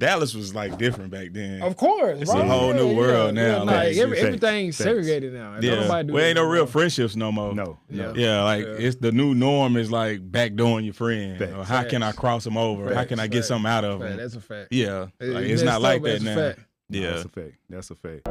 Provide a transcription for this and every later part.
Dallas was like different back then. Of course, it's a whole new world now. Like everything's segregated now. Yeah, we ain't no real friendships no more. No. Yeah, like it's the new norm is like backdooring your friend. Or how can I cross them over? How can I get something out of them? That's a fact. Yeah, like, it's not like that now. Yeah, that's a fact. That's a fact.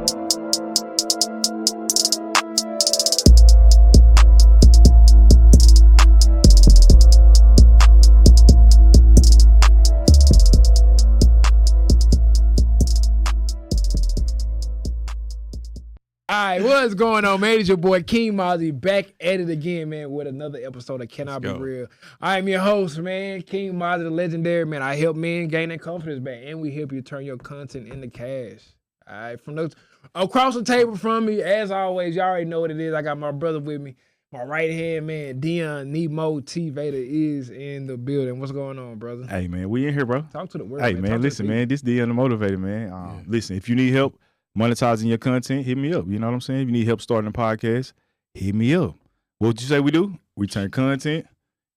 All right, what's going on, man? It's your boy King Mozzie back at it again, man, with another episode of Cannot Be Real. I am your host, man, King Mozzie, the legendary, man. I help men gain their confidence back, and we help you turn your content into cash. All right, from those across the table from me, as always, y'all already know what it is. I got my brother with me, my right hand man, Dion Nemo T Vader is in the building. What's going on, brother? Hey, man, we in here, bro. Talk to the world. Hey, man, listen, man, this Dion the Motivator, man. Listen, if you need help monetizing your content, hit me up. You know what I'm saying? If you need help starting a podcast, hit me up. What would you say we do? We turn content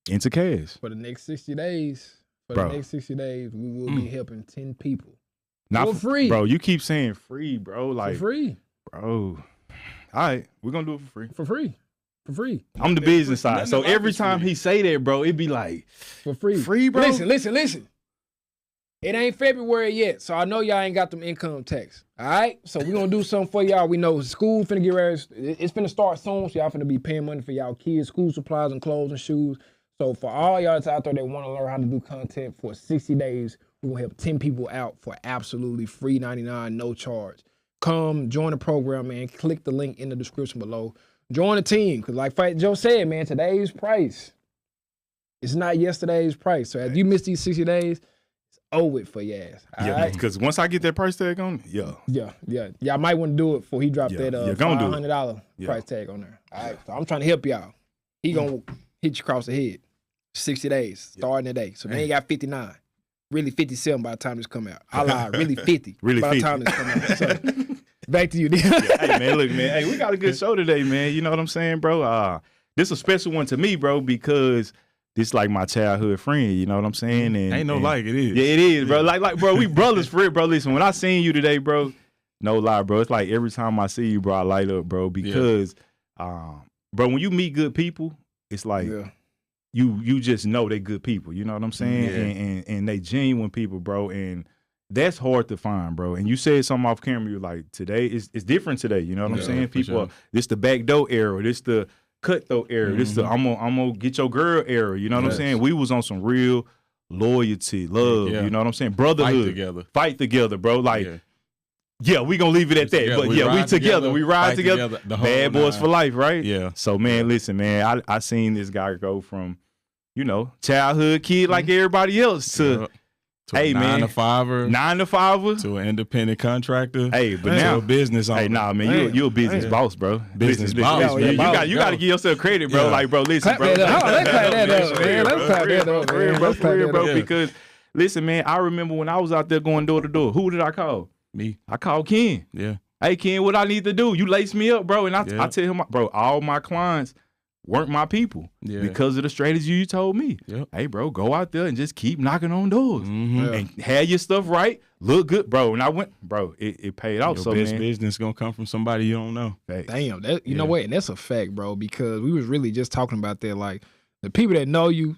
into cash. For the next 60 days, we will be helping 10 people. Not for free. Bro, you keep saying free, bro. Like, for free. Bro. All right, we're going to do it for free. For free. For free. I'm the business side. So every time he say that, bro, it be like, for free. Free, bro. Listen. It ain't February yet, so I know y'all ain't got them income tax. All right? So we going to do something for y'all. We know school finna get ready. It's finna start soon, so y'all finna be paying money for y'all kids, school supplies and clothes and shoes. So for all y'all that's out there that want to learn how to do content for 60 days, we're going to help 10 people out for absolutely free 99, no charge. Come join the program, man. Click the link in the description below. Join the team, because like Fight Joe said, man, today's price is not yesterday's price. So if you miss these 60 days, owe it for your ass. Yeah, because once I get that price tag on, Yeah. Y'all might want to do it before he dropped that $500 price tag on there. All right, so I'm trying to help y'all. He gonna hit you across the head. 60 days, starting today. So then you got 59. Really 57 by the time this come out. I lied, really 50 really by 50. the time this come out. So back to you, Dan. Hey, man, look, man. Hey, we got a good show today, man. You know what I'm saying, bro? This is a special one to me, bro, because this like my childhood friend, you know what I'm saying? And ain't no like it is. Yeah, it is, bro. Like, bro, we brothers for it, bro. Listen, when I seen you today, bro, no lie, bro. It's like every time I see you, bro, I light up, bro, because, bro, when you meet good people, it's like you just know they good people. You know what I'm saying? Yeah. And they genuine people, bro. And that's hard to find, bro. And you said something off camera, you're like, today it's different today. You know what I'm saying? People, this the backdoor era. This the cutthroat era. This the I'm gonna get your girl era. You know what I'm saying? We was on some real loyalty, love. You know what I'm saying? Brotherhood. Fight together, bro. Like, we gonna leave it at that. Together. But We together. We ride together. Bad boys for life, right? Yeah. So man, listen, man. I seen this guy go from, childhood kid like everybody else to hey, man. 9 to 5 to an independent contractor. Hey, but now a business owner. Hey, nah, man, you a business boss, bro. Business boss. You got to give yourself credit, bro. Like, bro, listen, bro. Let's clap that up, man. Let's clap that up, man. For real, bro. Because listen, man, I remember when I was out there going door to door. Who did I call? Me. I called Ken. Yeah. Hey, Ken, what I need to do? You lace me up, bro. And I tell him, bro, all my clients weren't my people because of the strategy you told me. Yep. Hey, bro, go out there and just keep knocking on doors and have your stuff right, look good, bro. And I went, bro, it paid off. Your so best man, business gonna come from somebody you don't know. Damn, you know what? And that's a fact, bro. Because we was really just talking about that. Like the people that know you,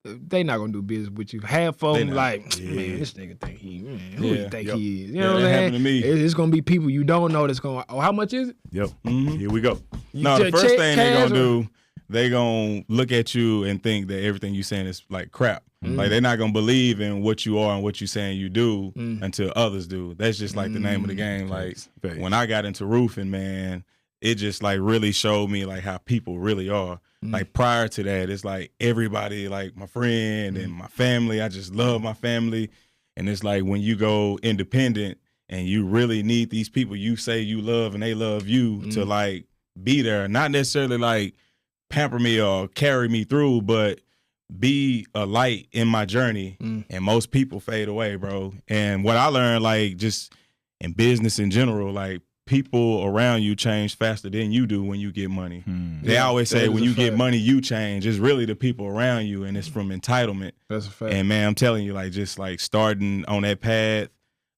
they not gonna do business with you. Half of them like, man, this nigga think who you think he is? You know what I'm saying? To me. It's gonna be people you don't know that's going. Oh, how much is it? Yep. Here we go. No, the first thing they gonna do, they gonna look at you and think that everything you saying is like crap. Like they're not gonna believe in what you are and what you saying you do until others do. That's just like the name of the game. Like when I got into roofing, man, it just like really showed me like how people really are. Like prior to that, it's like everybody, like my friend and my family. I just love my family. And it's like when you go independent and you really need these people you say you love and they love you to like be there, not necessarily like pamper me or carry me through, but be a light in my journey. And most people fade away, bro. And what I learned, like just in business in general, like people around you change faster than you do when you get money. They always say when you get money, you change. It's really the people around you, and it's from entitlement. That's a fact. And man, I'm telling you, like just like starting on that path.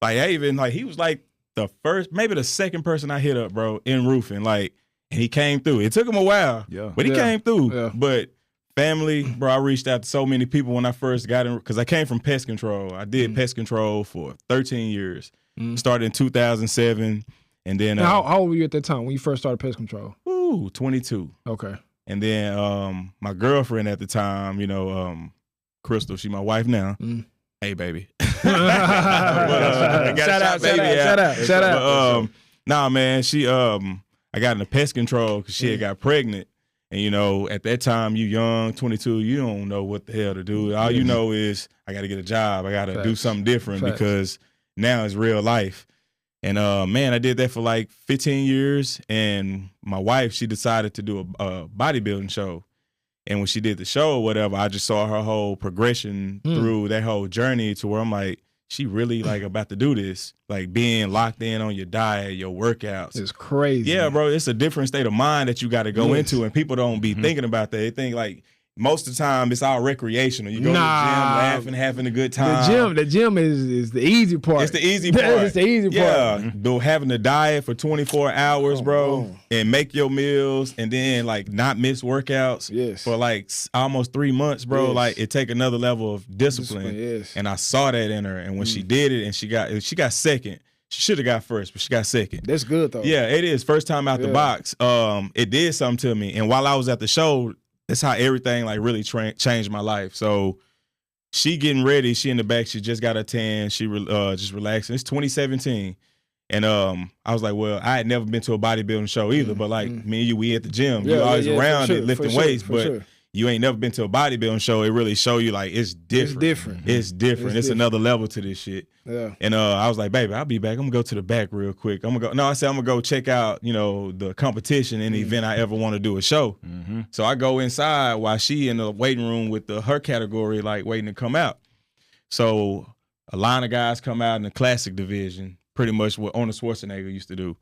Like I even like he was like the first, maybe the second person I hit up, bro, in roofing. Like, and he came through. It took him a while, but he came through. Yeah. But family, bro, I reached out to so many people when I first got in, because I came from pest control. I did pest control for 13 years. Started in 2007, and then how old were you at that time when you first started pest control? 22. Okay. And then my girlfriend at the time, you know, Crystal, she my wife now. Hey, baby. Shout out. Nah, man, she I got into pest control because she had got pregnant. And, you know, at that time, you young, 22, you don't know what the hell to do. All you know is I got to get a job. I got to do something different because now it's real life. And, man, I did that for like 15 years. And my wife, she decided to do a bodybuilding show. And when she did the show or whatever, I just saw her whole progression through that whole journey to where I'm like, she really like about to do this, like being locked in on your diet, your workouts. It's crazy. Yeah, bro, it's a different state of mind that you got to go into, and people don't be thinking about that. They think like most of the time it's all recreational. You go to the gym, laughing, having a good time. The gym is the easy part. It's the easy part. It's the easy part. Yeah, having to diet for 24 hours, bro, and make your meals, and then like not miss workouts for like almost 3 months, bro. Like it take another level of discipline. And I saw that in her, and when she did it, and she got second. She should have got first, but she got second. That's good though. Yeah, it is. First time out the box. It did something to me, and while I was at the show, that's how everything like really changed my life. So she getting ready. She in the back. She just got a tan. She just relaxing. It's 2017. And I was like, well, I had never been to a bodybuilding show either. But like me and you, we at the gym. You always around it, lifting weights. But you ain't never been to a bodybuilding show. It really show you like it's different. It's different. It's another level to this shit. Yeah. And I was like, baby, I'll be back. I'm gonna go to the back real quick. I said I'm gonna go check out, you know, the competition in the event I ever want to do a show. So I go inside while she in the waiting room with her category, like waiting to come out. So a line of guys come out in the classic division, pretty much what Arnold Schwarzenegger used to do.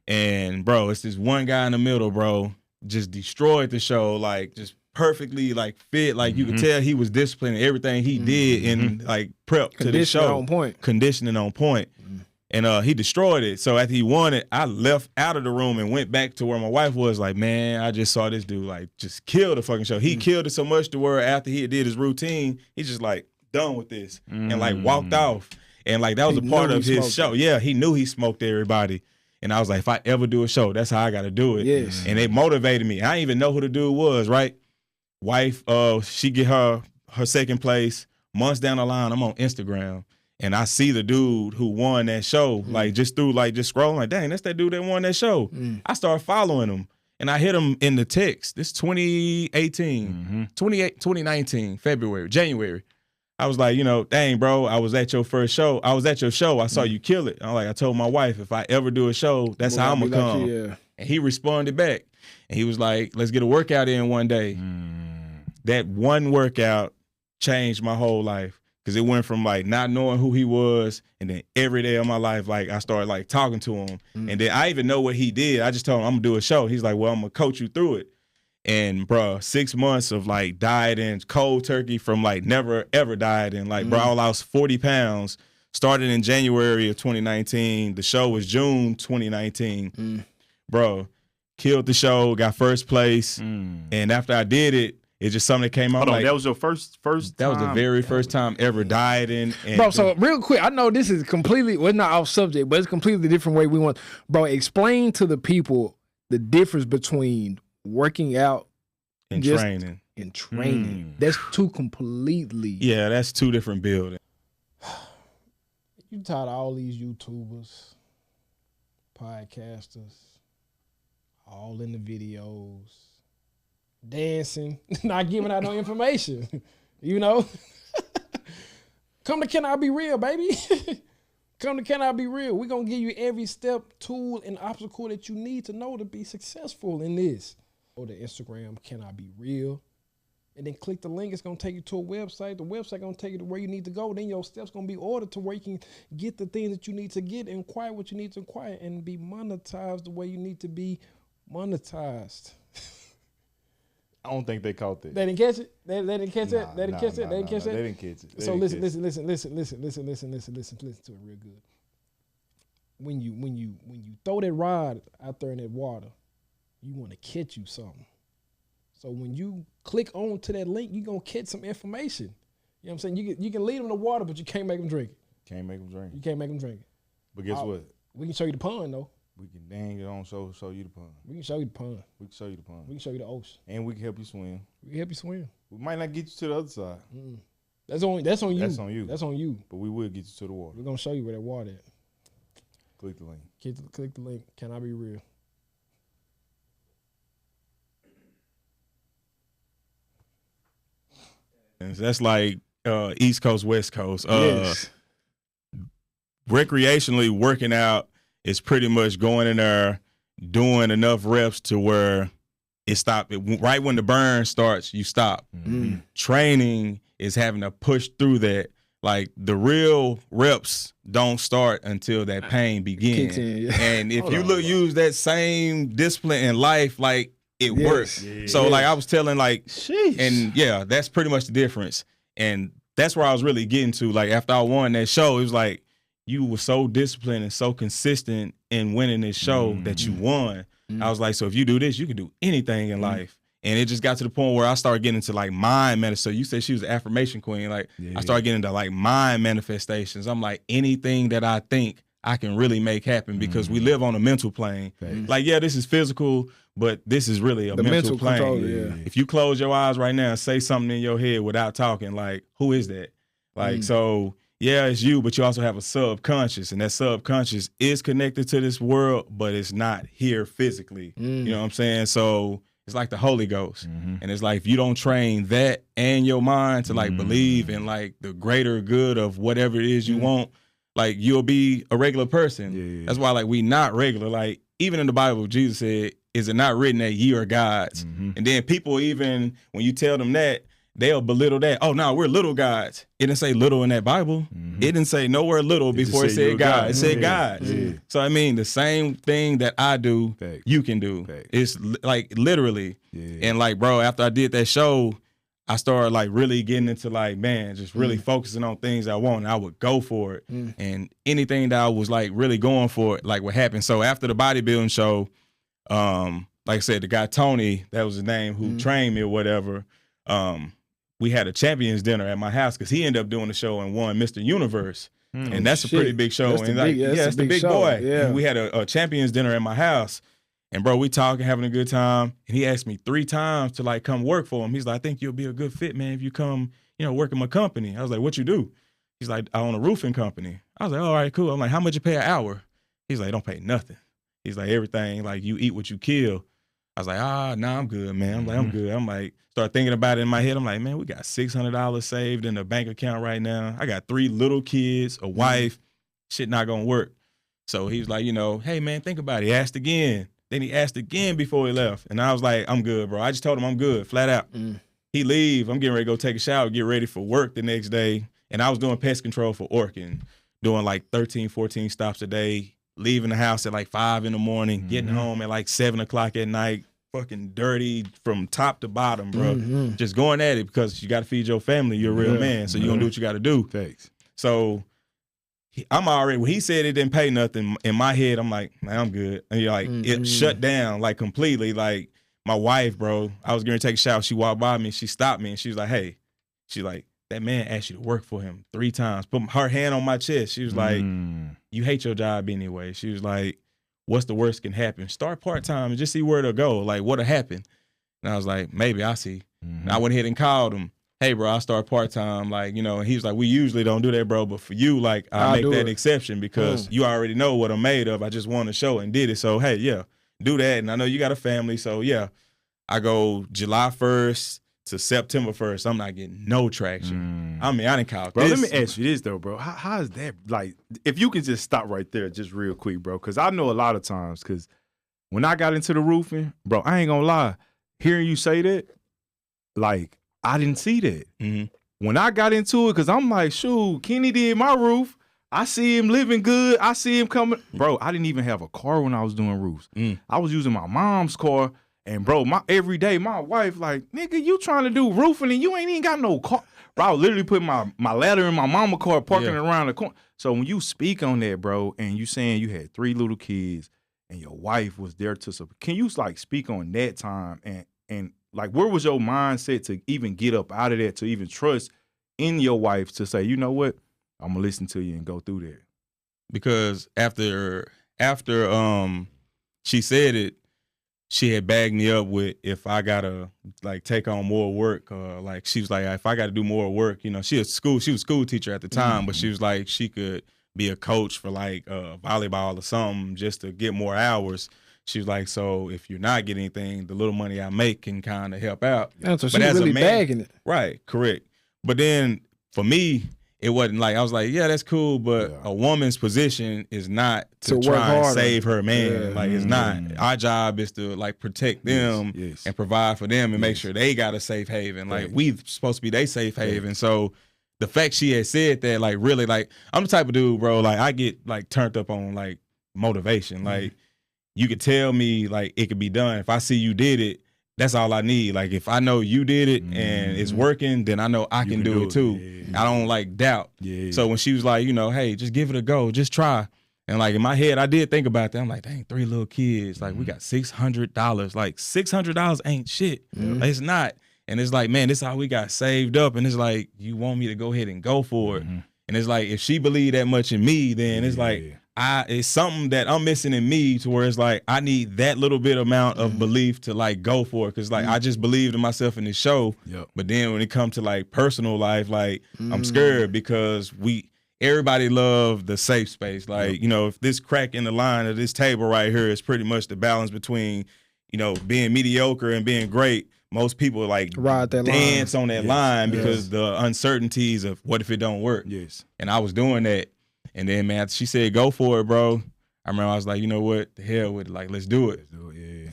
And bro, it's this one guy in the middle, bro, just destroyed the show, like just perfectly like fit, like you could tell he was disciplined in everything he did in like prep to the show. Conditioning on point. And he destroyed it. So after he won it, I left out of the room and went back to where my wife was. Like, man, I just saw this dude like just kill the fucking show. He killed it so much to where after he did his routine, he's just like done with this and like walked off. And like that was a part of his show. Yeah, he knew he smoked everybody. And I was like, if I ever do a show, that's how I got to do it. And it motivated me. I didn't even know who the dude was, right? Wife, she get her second place. Months down the line, I'm on Instagram, and I see the dude who won that show, like just through like just scrolling, like, dang, that's that dude that won that show. I started following him, and I hit him in the text. This 2018, 2019, January. I was like, you know, dang, bro, I was at your first show. I was at your show. I saw you kill it. I told my wife, if I ever do a show, that's how I'm gonna come. And he responded back, and he was like, let's get a workout in one day. That one workout changed my whole life because it went from like not knowing who he was, and then every day of my life, like I started like talking to him, and then I even know what he did. I just told him I'm gonna do a show. He's like, well, I'm gonna coach you through it. And bro, 6 months of like dieting, cold turkey from like never ever dieting. Like bro, I lost 40 pounds. Started in January of 2019. The show was June 2019. Bro, killed the show, got first place, and after I did it. It's just something that came out. Hold on, like, that was your first That was the very first time ever dieting. And bro, so real quick, I know this is completely, well, it's not off subject, but it's completely different way we want. Bro, explain to the people the difference between working out and training. That's two completely. Yeah, that's two different buildings. You tired of all these YouTubers, podcasters, all in the videos. Dancing, not giving out no information, you know. Come to Can I Be Real, baby. Come to Can I Be Real. We're going to give you every step, tool, and obstacle that you need to know to be successful in this. Go to Instagram, Can I Be Real. and then click the link. It's gonna take you to a website. The website gonna take you to where you need to go. Then your steps gonna be ordered to where you can get the things that you need to get, inquire what you need to inquire, and be monetized the way you need to be monetized. I don't think they caught that. They didn't catch it. They didn't catch it. They didn't catch it. They didn't catch it. They didn't catch it. So listen to it real good. When you throw that rod out there in that water, you want to catch you something. So when you click on to that link, you're going to catch some information. You know what I'm saying? You can lead them to water, but you can't make them drink it. Can't make them drink it. You can't make them drink it. But guess what? We can show you the pond, though. We can dang it on show you the pond. We can show you the pond. We can show you the pond. We can show you the ocean. And we can help you swim. We can help you swim. We might not get you to the other side. That's on you. That's on you. That's on you. But we will get you to the water. We're going to show you where that water at. Click the link. Click the link. Can I be real? That's like East Coast, West Coast. Yes. Recreationally working out is pretty much going in there, doing enough reps to where it stops. Right when the burn starts, you stop. Mm-hmm. Training is having to push through that. Like the real reps don't start until that pain begins. And if you use that same discipline in life, like it works. Yeah. So like I was telling like, sheesh. And yeah, that's pretty much the difference. And that's where I was really getting to. Like after I won that show, it was like you were so disciplined and so consistent in winning this show that you won. I was like, so if you do this, you can do anything in life. And it just got to the point where I started getting into like mind manifestation. So you said she was an affirmation queen. Like I started getting into like mind manifestations. I'm like, anything that I think I can really make happen because we live on a mental plane. Like, yeah, this is physical, but this is really a mental plane. Control, If you close your eyes right now and say something in your head without talking, like, who is that? Like, so yeah, it's you, but you also have a subconscious, and that subconscious is connected to this world, but it's not here physically. You know what I'm saying? So it's like the Holy Ghost. And it's like if you don't train that and your mind to like believe in like the greater good of whatever it is you want, like you'll be a regular person. That's why like we not regular. Like even in the Bible, Jesus said, is it not written that ye are gods? And then people even, when you tell them that, they'll belittle that. Oh, no, we're little gods. It didn't say little in that Bible. It didn't say nowhere little before it said God. It said gods. So, I mean, the same thing that I do, you can do. It's like literally. And like, bro, after I did that show, I started like really getting into like, man, just really focusing on things I want. And I would go for it. And anything that I was like really going for, like what happened. So after the bodybuilding show, like I said, the guy Tony, that was his name, who trained me or whatever, we had a champions dinner at my house because he ended up doing the show and won Mr. Universe. And that's a pretty big show. That's and the like, big, that's the big show. boy. Yeah. And we had a champions dinner at my house. And bro, we talking, having a good time. And he asked me 3 times to like come work for him. He's like, I think you'll be a good fit, man, if you come, work in my company. I was like, what you do? He's like, I own a roofing company. I was like, all right, cool. I'm like, how much you pay an hour? He's like, don't pay nothing. He's like, everything, like you eat what you kill. I was like, nah, I'm good, man. I'm like, I'm good. I'm like, start thinking about it in my head. I'm like, man, we got $600 saved in the bank account right now. I got 3 little kids, a wife. Shit not gonna work. So he was like, hey, man, think about it. He asked again. Then he asked again before he left. And I was like, I'm good, bro. I just told him I'm good, flat out. He leave. I'm getting ready to go take a shower, get ready for work the next day. And I was doing pest control for Orkin, doing like 13, 14 stops a day. Leaving the house at like 5 in the morning, getting home at like 7 o'clock at night, fucking dirty from top to bottom, bro. Just going at it because you got to feed your family. You're a real man, so you're going to do what you got to do. Thanks. So I'm already, when he said it didn't pay nothing, in my head, I'm like, man, I'm good. And like, it shut down like completely. Like my wife, bro, I was going to take a shower. She walked by me, she stopped me, and she was like, hey, she's like, that man asked you to work for him 3 times. Put her hand on my chest. She was like, you hate your job anyway. She was like, what's the worst can happen? Start part-time and just see where it'll go. Like, what'll happen? And I was like, maybe, I'll see. And I went ahead and called him. Hey, bro, I'll start part-time. Like, and he was like, we usually don't do that, bro. But for you, like, I'll make that exception because you already know what I'm made of. I just won the show and did it. So, hey, yeah, do that. And I know you got a family. So, yeah, I go July 1st to September 1st, I'm not getting no traction. I mean, I didn't call. Bro, let me ask you this, though, bro. How is that, like, if you can just stop right there just real quick, bro, because I know a lot of times, because when I got into the roofing, bro, I ain't gonna lie, hearing you say that, like, I didn't see that. Mm-hmm. When I got into it, because I'm like, shoot, Kenny did my roof. I see him living good. I see him coming. Bro, I didn't even have a car when I was doing roofs. I was using my mom's car. And, bro, every day, my wife like, nigga, you trying to do roofing and you ain't even got no car. Bro, I was literally putting my ladder in my mama car, parking it around the corner. So when you speak on that, bro, and you saying you had 3 little kids and your wife was there to support, can you, like, speak on that time? And like, where was your mindset to even get up out of that, to even trust in your wife to say, you know what? I'm gonna listen to you and go through that. Because after she said it, she had bagged me up with if I gotta like take on more work, or like she was like, if I gotta do more work, you know, she was a school teacher at the time, but she was like she could be a coach for like volleyball or something just to get more hours. She was like, so if you're not getting anything, the little money I make can kind of help out. Yeah, so she's really bagging it. Right, correct. But then for me, it wasn't like, I was like, yeah, that's cool, but a woman's position is not to try and save her man. Yeah. Like, it's not. Our job is to, like, protect them and provide for them and make sure they got a safe haven. Like, we supposed to be their safe haven. So the fact she had said that, like, really, like, I'm the type of dude, bro, like, I get, like, turned up on, like, motivation. Like, you could tell me, like, it could be done. If I see you did it, that's all I need. Like, if I know you did it and it's working, then I know I can do it too. Yeah. I don't, like, doubt. Yeah. So when she was like, you know, hey, just give it a go. Just try. And, like, in my head, I did think about that. I'm like, dang, 3 little kids. Like, we got $600. Like, $600 ain't shit. Like, it's not. And it's like, man, this is how we got saved up. And it's like, you want me to go ahead and go for it. And it's like, if she believed that much in me, then it's like, it's something that I'm missing in me to where it's like I need that little bit amount of belief to like go for it, because like I just believed in myself in this show, but then when it comes to like personal life, like I'm scared because everybody love the safe space. Like, you know, if this crack in the line of this table right here is pretty much the balance between, you know, being mediocre and being great, most people like dance on that line because the uncertainties of what if it don't work. And I was doing that. And then, man, she said, go for it, bro. I remember I was like, you know what? The hell with it. Like, let's do it.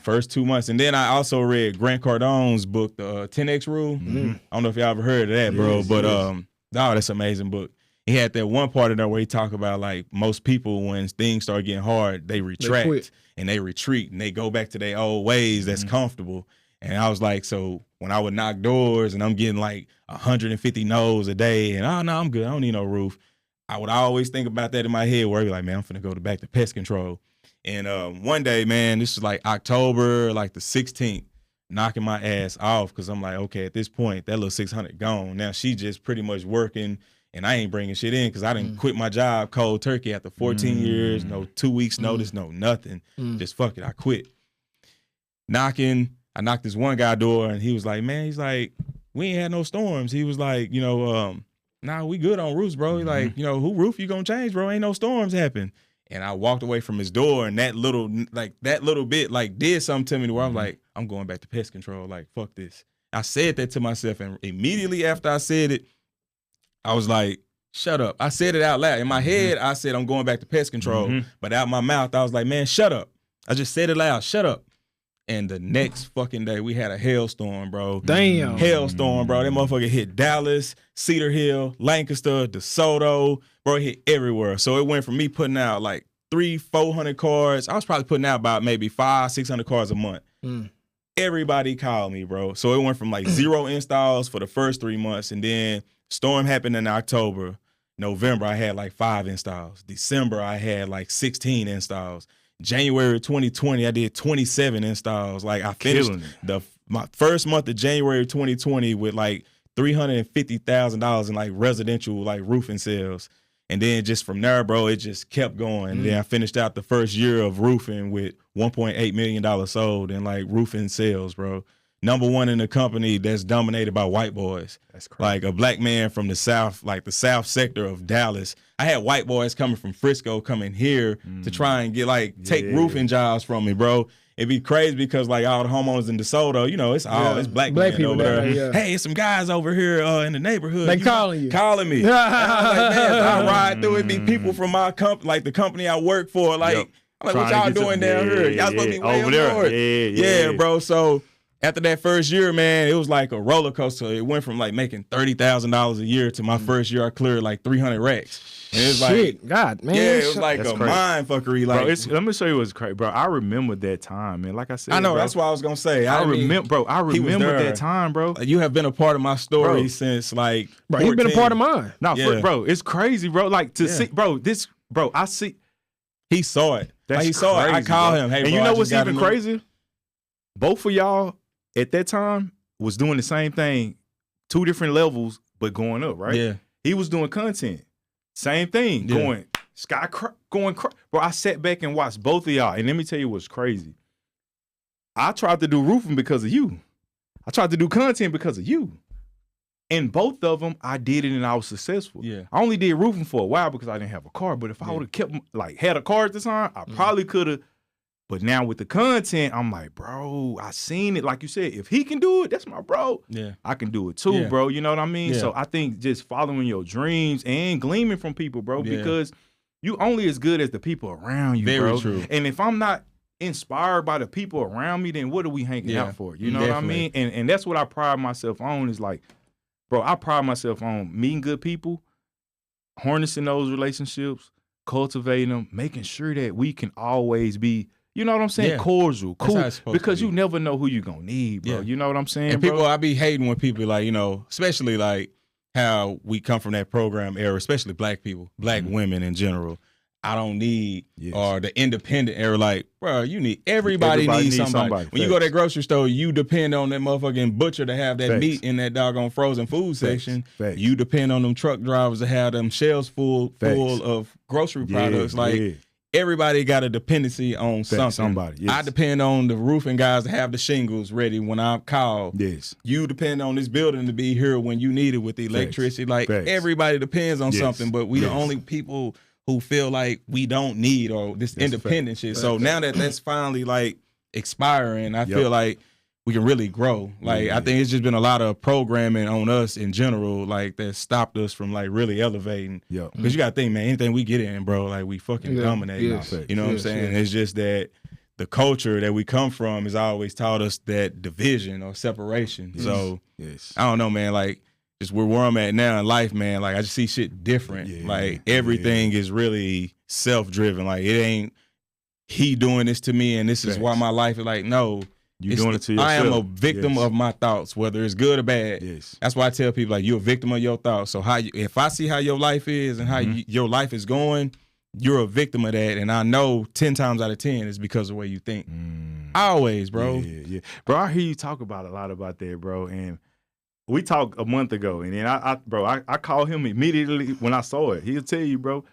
First 2 months. And then I also read Grant Cardone's book, the 10X Rule. I don't know if y'all ever heard of that, bro. But, that's an amazing book. He had that one part in there where he talked about, like, most people, when things start getting hard, they retract and they retreat and they go back to their old ways that's comfortable. And I was like, so when I would knock doors and I'm getting, like, 150 no's a day and, oh, no, I'm good. I don't need no roof. I would always think about that in my head where I'd be like, man, I'm finna go back to pest control. And one day, man, this was like October, like the 16th, knocking my ass off because I'm like, okay, at this point, that little 600 gone. Now she just pretty much working and I ain't bringing shit in because I didn't quit my job cold turkey after 14 years, no 2 weeks notice, no nothing. Just fuck it, I quit. I knocked this one guy door and he was like, man, he's like, we ain't had no storms. He was like, you know, nah, we good on roofs, bro. He like, you know, who roof you gonna change, bro? Ain't no storms happen. And I walked away from his door, and that little bit, like, did something to me where I'm like, I'm going back to pest control. Like, fuck this. I said that to myself, and immediately after I said it, I was like, shut up. I said it out loud. In my head, I said I'm going back to pest control. But out my mouth, I was like, man, shut up. I just said it loud, shut up. And the next fucking day, we had a hailstorm, bro. Damn. Hailstorm, bro. That motherfucker hit Dallas, Cedar Hill, Lancaster, DeSoto. Bro, it hit everywhere. So it went from me putting out like 300-400 cars. I was probably putting out about maybe 500-600 cars a month. Everybody called me, bro. So it went from like 0 installs for the first 3 months. And then storm happened in October. November, I had like 5 installs. December, I had like 16 installs. January 2020, I did 27 installs. Like I finished my first month of January 2020 with like $350,000 in like residential like roofing sales. And then just from there, bro, it just kept going. And then I finished out the first year of roofing with $1.8 million sold in like roofing sales, bro. #1 in the company that's dominated by white boys. That's crazy. Like a black man from the South, like the South sector of Dallas. I had white boys coming from Frisco coming here to try and get take roofing jobs from me, bro. It'd be crazy because like all the homeowners in DeSoto, you know, it's black men over there. Hey, it's some guys over here in the neighborhood. They calling me. And I was like, man, I ride through it, be people from my company, like the company I work for, like, I'm like, what y'all doing down here? Y'all supposed to be way over there. Yeah, bro. So after that first year, man, it was like a roller coaster. It went from like making $30,000 a year to my first year I cleared like 300 racks. And it's Shit, God, man. Yeah, it was like a mind fuckery. Like, bro, let me show you what's crazy, bro. I remember that time, man. Like I said, I know, bro, that's what I was gonna say. I remember that time, bro. You have been a part of my story since like. Bro, he's been a part of mine. No, bro, it's crazy, bro. Like to see, bro. I see. He saw it. That's he saw crazy, it. I called him. Hey, and bro, you know I what's just even crazier? Both of y'all at that time was doing the same thing, 2 different levels, but going up, right? Yeah. He was doing content, same thing, going bro. I sat back and watched both of y'all, and let me tell you what's crazy. I tried to do roofing because of you. I tried to do content because of you. And both of them, I did it and I was successful. Yeah. I only did roofing for a while because I didn't have a car. But if I would have kept had a car at the time, I probably could have. But now with the content, I'm like, bro, I seen it. Like you said, if he can do it, that's my bro. Yeah. I can do it too, bro. You know what I mean? Yeah. So I think just following your dreams and gleaming from people, bro, because you only as good as the people around you, Very bro. true. And if I'm not inspired by the people around me, then what are we hanging out for? You know what I mean? And that's what I pride myself on is like, bro, I pride myself on meeting good people, harnessing those relationships, cultivating them, making sure that we can always be, you know what I'm saying, Yeah. cordial, cool, because be. you never know who you're going to need, bro. Yeah. You know what I'm saying, And bro? people, I be hating when people like, you know, especially like how we come from that program era, especially black people, black women in general. I don't need, or the independent era, like, bro, you need, everybody needs somebody. When you go to that grocery store, you depend on that motherfucking butcher to have that meat in that doggone frozen food section. You depend on them truck drivers to have them shelves full of grocery products. Like, everybody got a dependency on something. I depend on the roofing guys to have the shingles ready when I call. You depend on this building to be here when you need it with the electricity. Like, everybody depends on something, but we the only people who feel like we don't need or this independent shit. So now that that's finally like expiring, I feel like we can really grow. Like, I think it's just been a lot of programming on us in general, like that stopped us from like really elevating. Because you got to think, man, anything we get in, bro, like we fucking dominate. You know what I'm saying? It's just that the culture that we come from has always taught us that division or separation. So I don't know, man, like, just where I'm at now in life, man, like I just see shit different. Like everything is really self-driven. Like it ain't he doing this to me and this is why my life is like, no. You doing it to yourself. I am a victim of my thoughts, whether it's good or bad. That's why I tell people, like, you're a victim of your thoughts. So if I see how your life is and how your life is going, you're a victim of that. And I know 10 times out of 10 is because of the way you think. Always, bro. Bro, I hear you talk about a lot about that, bro. And we talked a month ago, and then I called him immediately when I saw it. He'll tell you, bro,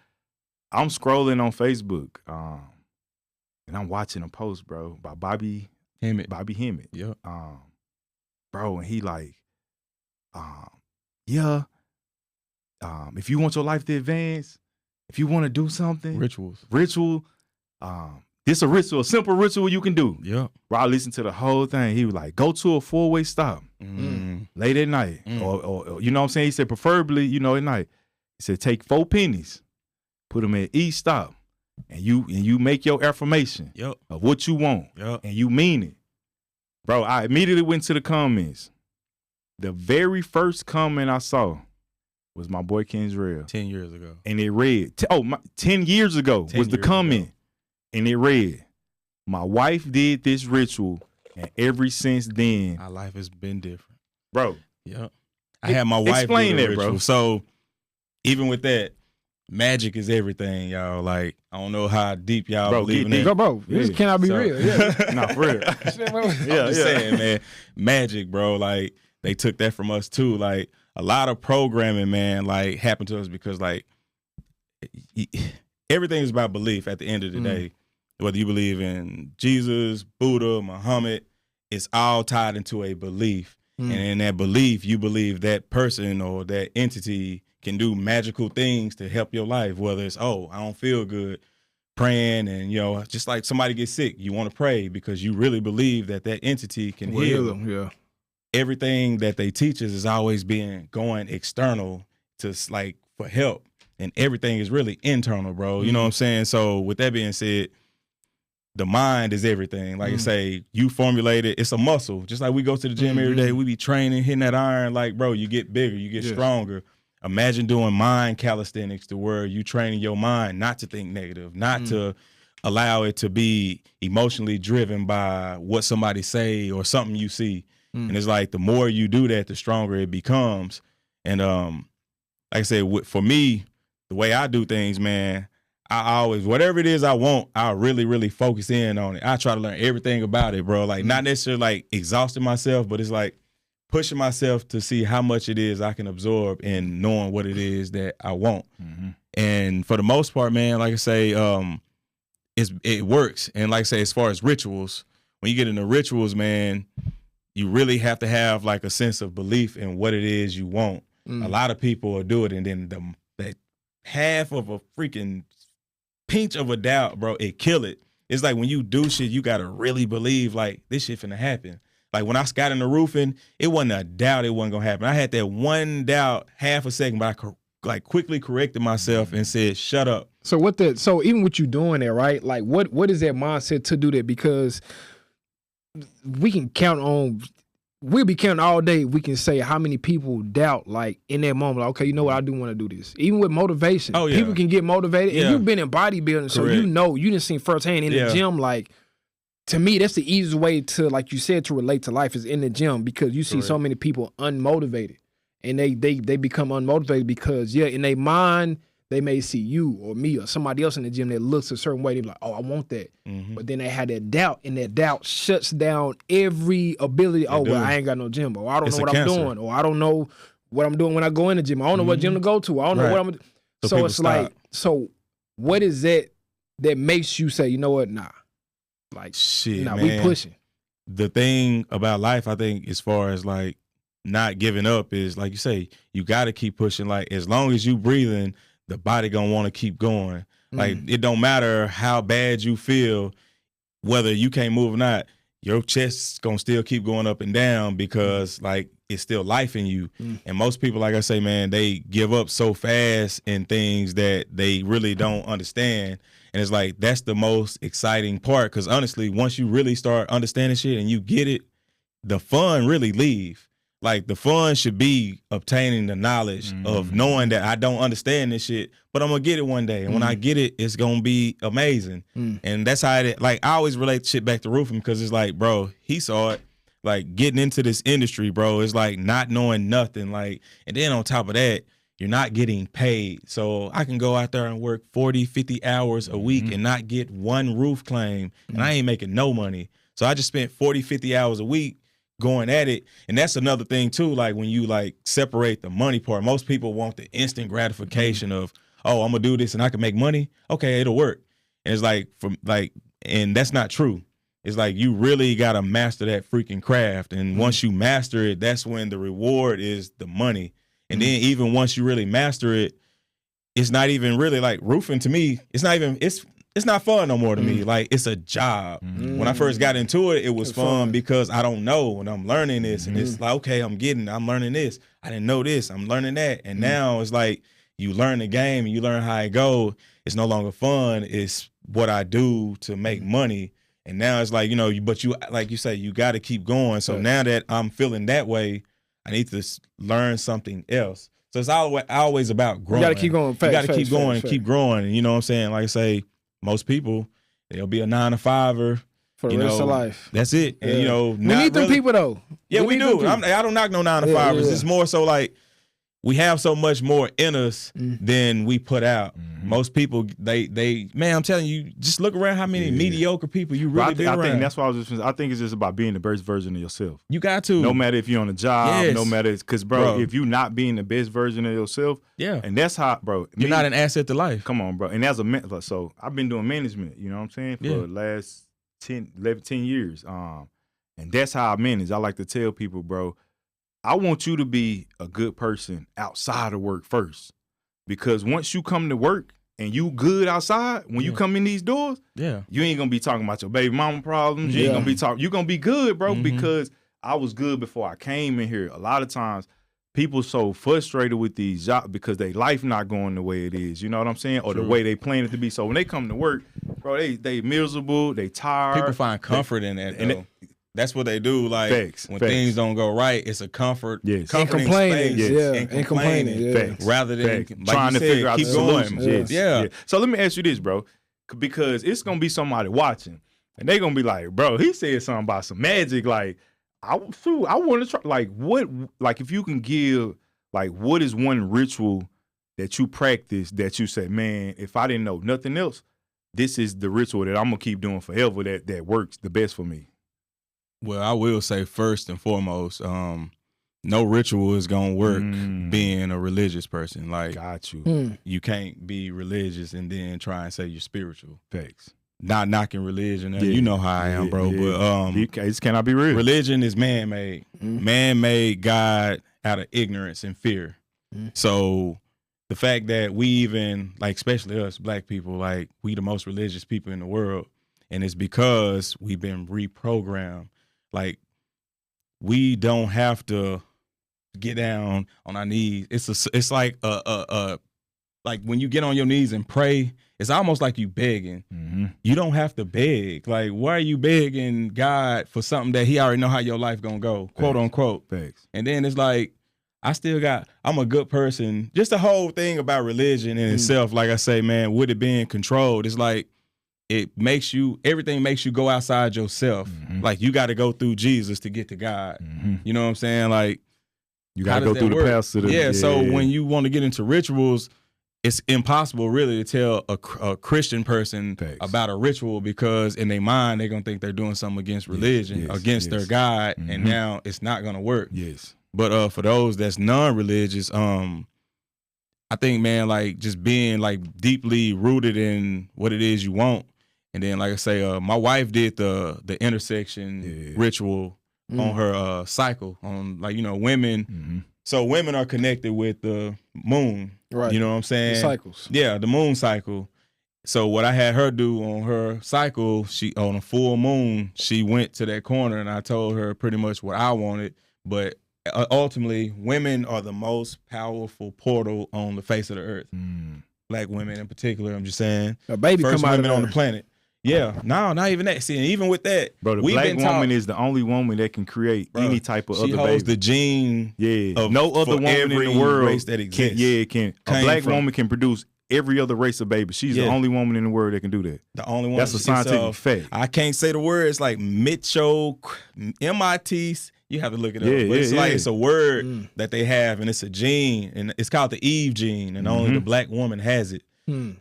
I'm scrolling on Facebook, and I'm watching a post, bro, by Bobby Hemmett. Yep. Bro, and he like, if you want your life to advance, if you want to do something, ritual, this a ritual, a simple ritual you can do. Bro, I listened to the whole thing. He was like, go to a 4-way stop late at night, or you know what I'm saying? He said preferably, you know, at night. He said take 4 pennies, put them at each stop, and you make your affirmation of what you want, and you mean it. Bro, I immediately went to the comments. The very first comment I saw was my boy Kendrell. 10 years ago. And it read, 10 years ago was the comment. And it read, my wife did this ritual, and ever since then, our life has been different. Bro. I had my wife explain do the that, ritual. bro. So even with that, magic is everything, y'all. Like, I don't know how deep y'all believe in it. Bro, this cannot be real. No, for real. I'm just saying, man, magic, bro. Like, they took that from us too. Like, a lot of programming, man, like, happened to us because, like, everything is about belief at the end of the day. Whether you believe in Jesus, Buddha, Muhammad, it's all tied into a belief. And in that belief, you believe that person or that entity can do magical things to help your life, whether it's, I don't feel good, praying, and, you know, just like somebody gets sick, you want to pray because you really believe that that entity can heal them. Everything that they teach us is always going external to, like, for help, and everything is really internal, bro. You know what I'm saying? So with that being said, the mind is everything. Like I say, you formulate it. It's a muscle. Just like we go to the gym every day, we be training, hitting that iron. Like, bro, you get bigger, you get stronger. Imagine doing mind calisthenics to where you training your mind not to think negative, not to allow it to be emotionally driven by what somebody say or something you see. And it's like the more you do that, the stronger it becomes. And like I said, for me, the way I do things, man, I always, whatever it is I want, I really, really focus in on it. I try to learn everything about it, bro. Like, not necessarily like exhausting myself, but it's like pushing myself to see how much it is I can absorb in knowing what it is that I want. And for the most part, man, like I say, it works. And like I say, as far as rituals, when you get into rituals, man, you really have to have like a sense of belief in what it is you want. A lot of people will do it, and then that half of a freaking pinch of a doubt, bro, it kill it. It's like when you do shit, you gotta really believe like this shit finna happen. Like when I got in the roofing, it wasn't a doubt it wasn't gonna happen. I had that one doubt, half a second, but I quickly corrected myself and said, "Shut up." So even with you doing that, right? Like what is that mindset to do that? Because we can count on. We'll be counting all day. We can say how many people doubt, like in that moment, like, okay, you know what, I do want to do this. Even with motivation, people can get motivated. And you've been in bodybuilding, so you know, you didn't see firsthand in the gym. Like, to me, that's the easiest way to, like you said, to relate to life is in the gym, because you see so many people unmotivated, and they become unmotivated because in their mind they may see you or me or somebody else in the gym that looks a certain way. They be like, oh, I want that. But then they had that doubt, and that doubt shuts down every ability. Well, I ain't got no gym, or I don't know what I'm doing, or I don't know what I'm doing when I go in the gym. I don't know what gym to go to. I don't know what I'm doing. So it's like, so what is that makes you say, you know what, nah. Like, shit, nah, man. We pushing. The thing about life, I think, as far as like not giving up is, like you say, you got to keep pushing. Like, as long as you breathing, the body gonna want to keep going. Like, it don't matter how bad you feel, whether you can't move or not, your chest's gonna still keep going up and down because like it's still life in you. And most people, like I say, man, they give up so fast in things that they really don't understand. And it's like, that's the most exciting part, because honestly, once you really start understanding shit and you get it, the fun really leave. Like, the fun should be obtaining the knowledge of knowing that I don't understand this shit, but I'm gonna get it one day. And when I get it, it's gonna be amazing. And that's how I always relate shit back to roofing, because it's like, bro, he saw it. Like, getting into this industry, bro, is like not knowing nothing. Like, and then on top of that, you're not getting paid. So I can go out there and work 40, 50 hours a week and not get one roof claim, and I ain't making no money. So I just spent 40, 50 hours a week going at it. And that's another thing too, like when you like separate the money part, most people want the instant gratification of, oh, I'm gonna do this and I can make money, okay, it'll work. And it's like, and that's not true. It's like, you really gotta master that freaking craft, and once you master it, that's when the reward is the money. And then even once you really master it, it's not even really like roofing to me, it's not fun no more to me. Like, it's a job. When I first got into it, it was fun because I don't know, and I'm learning this, and it's like, okay, I'm learning this. I didn't know this, I'm learning that. And now it's like, you learn the game and you learn how it go. It's no longer fun. It's what I do to make money. And now it's like, you know, but you, like you say, you got to keep going. So now that I'm feeling that way, I need to learn something else. So it's always about growing. You got to keep going. You got to keep going and keep growing. And you know what I'm saying? Like I say, most people, they'll be a 9-to-5er for the rest of life. That's it. And you know, we need them people though. Yeah, we do. I don't knock no 9-to-5ers. It's more so like, we have so much more in us than we put out. Most people, they man, I'm telling you, just look around how many mediocre people you really be around. I think that's why I think it's just about being the best version of yourself. You got to. No matter if you're on a job, no matter, because bro, if you not being the best version of yourself, and that's how, bro. You're not an asset to life. Come on, bro. And as a so I've been doing management, you know what I'm saying, for the last 10 years. And that's how I manage. I like to tell people, bro, I want you to be a good person outside of work first. Because once you come to work and you good outside, when you come in these doors, you ain't gonna be talking about your baby mama problems. You ain't gonna be talking, you're gonna be good, bro, because I was good before I came in here. A lot of times people so frustrated with these jobs because their life not going the way it is, you know what I'm saying? Or the way they plan it to be. So when they come to work, bro, they miserable, they tired. People find comfort in that, though. That's what they do. Like facts, when things don't go right, it's a comforting and complaining, space. And complaining, rather than like trying to figure out keep the going. solutions. Yeah. So let me ask you this, bro, because it's gonna be somebody watching, and they gonna be like, bro, he said something about some magic. Like, I want to try. Like, what? Like, if you can give, like, what is one ritual that you practice that you say, man, if I didn't know nothing else, this is the ritual that I'm gonna keep doing forever. That works the best for me. Well, I will say first and foremost, no ritual is gonna work being a religious person. Like, got you. You can't be religious and then try and say you're spiritual. Facts. Not knocking religion. You know how I am, bro. But it cannot be real. Religion is man-made. Man-made God out of ignorance and fear. So the fact that we even, like, especially us black people, like, we the most religious people in the world, and it's because we've been reprogrammed. Like, we don't have to get down on our knees. It's like like when you get on your knees and pray, it's almost like you begging. You don't have to beg. Like, why are you begging God for something that he already know how your life gonna go, quote unquote. Thanks. And then it's like, I'm a good person. Just the whole thing about religion in itself, like I say, man, with it being controlled, it's like, everything makes you go outside yourself. Like, you got to go through Jesus to get to God. You know what I'm saying? Like, you got to go through the path to the so when you want to get into rituals, it's impossible really to tell a Christian person about a ritual, because in their mind they're gonna think they're doing something against religion, against their God, and now it's not gonna work. But for those that's non-religious, I think, man, like, just being like deeply rooted in what it is you want. And then, like I say, my wife did the intersection ritual on her cycle, on, like, you know, women. So women are connected with the moon, right? You know what I'm saying? The cycles. Yeah, the moon cycle. So what I had her do on her cycle, she, on a full moon, she went to that corner, and I told her pretty much what I wanted. But ultimately, women are the most powerful portal on the face of the earth. Black women in particular, I'm just saying. A baby first come out women of on the planet. Yeah, no, not even that. See, and even with that, bro, the black woman is the only woman that can create any type of other baby. She holds the gene. Of no other woman in the world race that exists. A black woman can produce every other race of baby. She's the only woman in the world that can do that. The only one. That's a scientific fact. I can't say the words like Mitchell, MIT. You have to look it up. But it's like, it's a word that they have, and it's a gene, and it's called the Eve gene, and only the black woman has it.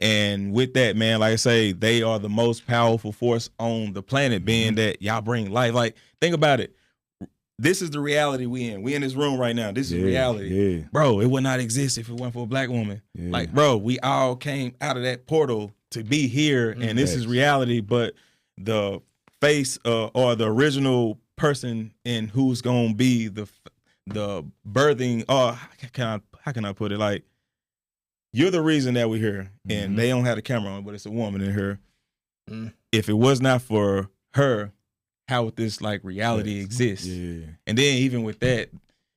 And with that, man, like I say, they are the most powerful force on the planet, being that y'all bring life. Like, think about it. This is the reality we in. We in this room right now. This is reality. Bro, it would not exist if it wasn't for a black woman. Like, bro, we all came out of that portal to be here, and this is reality. But the face or the original person in who's gonna be the birthing, or how can I put it? Like, you're the reason that we're here, and they don't have the camera on, but it's a woman in here. If it was not for her, how would this, like, reality exist? And then even with that,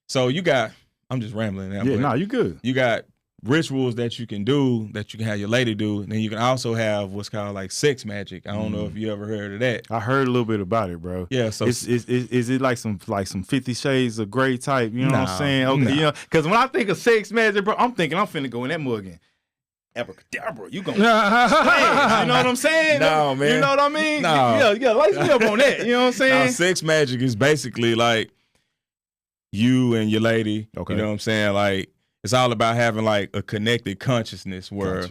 so you got, I'm just rambling now. Nah, you good. You got rituals that you can do, that you can have your lady do, and then you can also have what's called, like, sex magic. I don't know if you ever heard of that. I heard a little bit about it, bro. Yeah, so is it like some 50 Shades of Grey type? You know what I'm saying? Okay, you know, because when I think of sex magic, bro, I'm thinking I'm finna go in that mug again. Abracadabra, you gonna you know what I'm saying? No, man. You know what I mean? No. Yeah, light me up on that. You know what I'm saying? Now, sex magic is basically like you and your lady. You know what I'm saying? Like, it's all about having, like, a connected consciousness where,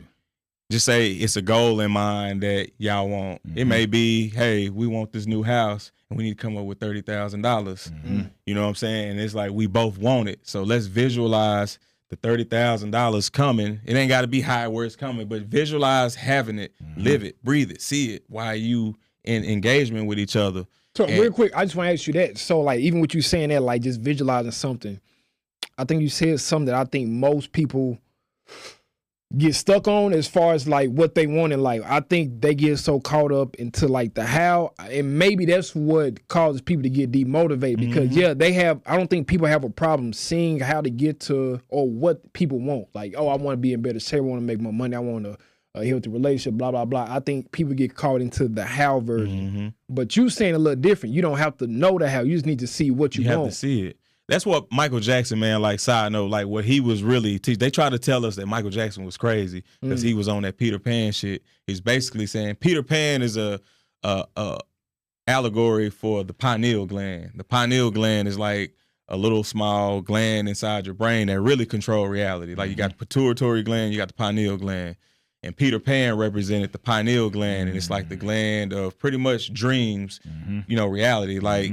just say it's a goal in mind that y'all want. It may be, hey, we want this new house and we need to come up with $30,000. You know what I'm saying? And it's like, we both want it. So let's visualize the $30,000 coming. It ain't got to be high where it's coming, but visualize having it, live it, breathe it, see it while you in engagement with each other. So real quick, I just want to ask you that. So, like, even with you saying that, like, just visualizing something, I think you said something that I think most people get stuck on as far as, like, what they want in life. I think they get so caught up into, like, the how, and maybe that's what causes people to get demotivated, because I don't think people have a problem seeing how to get to, or what people want. Like, oh, I want to be in better shape, I want to make more money, I want a healthy relationship, blah, blah, blah. I think people get caught into the how version. Mm-hmm. But you saying a little different. You don't have to know the how. You just need to see what you want. You have to see it. That's what Michael Jackson, man, like, side note, like what he was really teach. They try to tell us that Michael Jackson was crazy because he was on that Peter Pan shit. He's basically saying Peter Pan is a allegory for the pineal gland. The pineal gland is like a little small gland inside your brain that really control reality. Like you got the pituitary gland, you got the pineal gland. And Peter Pan represented the pineal gland, and it's like the gland of pretty much dreams, you know, reality. Like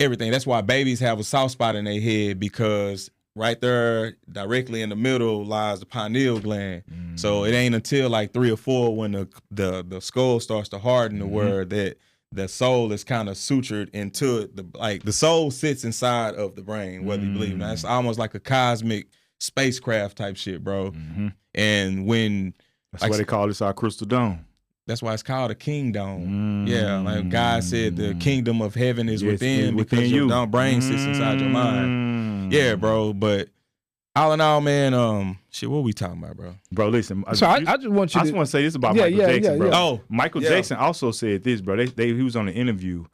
everything. That's why babies have a soft spot in their head, because right there, directly in the middle, lies the pineal gland. So it ain't until like 3 or 4 when the skull starts to harden the word that the soul is kind of sutured into it. Like the soul sits inside of the brain, whether you believe it or not. It's almost like a cosmic spacecraft type shit, bro. And when that's why they call this our crystal dome. That's why it's called a kingdom. Yeah, like God said, the kingdom of heaven is within because you. Your brain sits inside your mind. Yeah, bro. But all in all, man, shit, what we talking about, bro? Bro, listen. So I just want you. I just want to say this about Michael Jackson, bro. Oh, Michael Jackson also said this, bro. He was on an interview,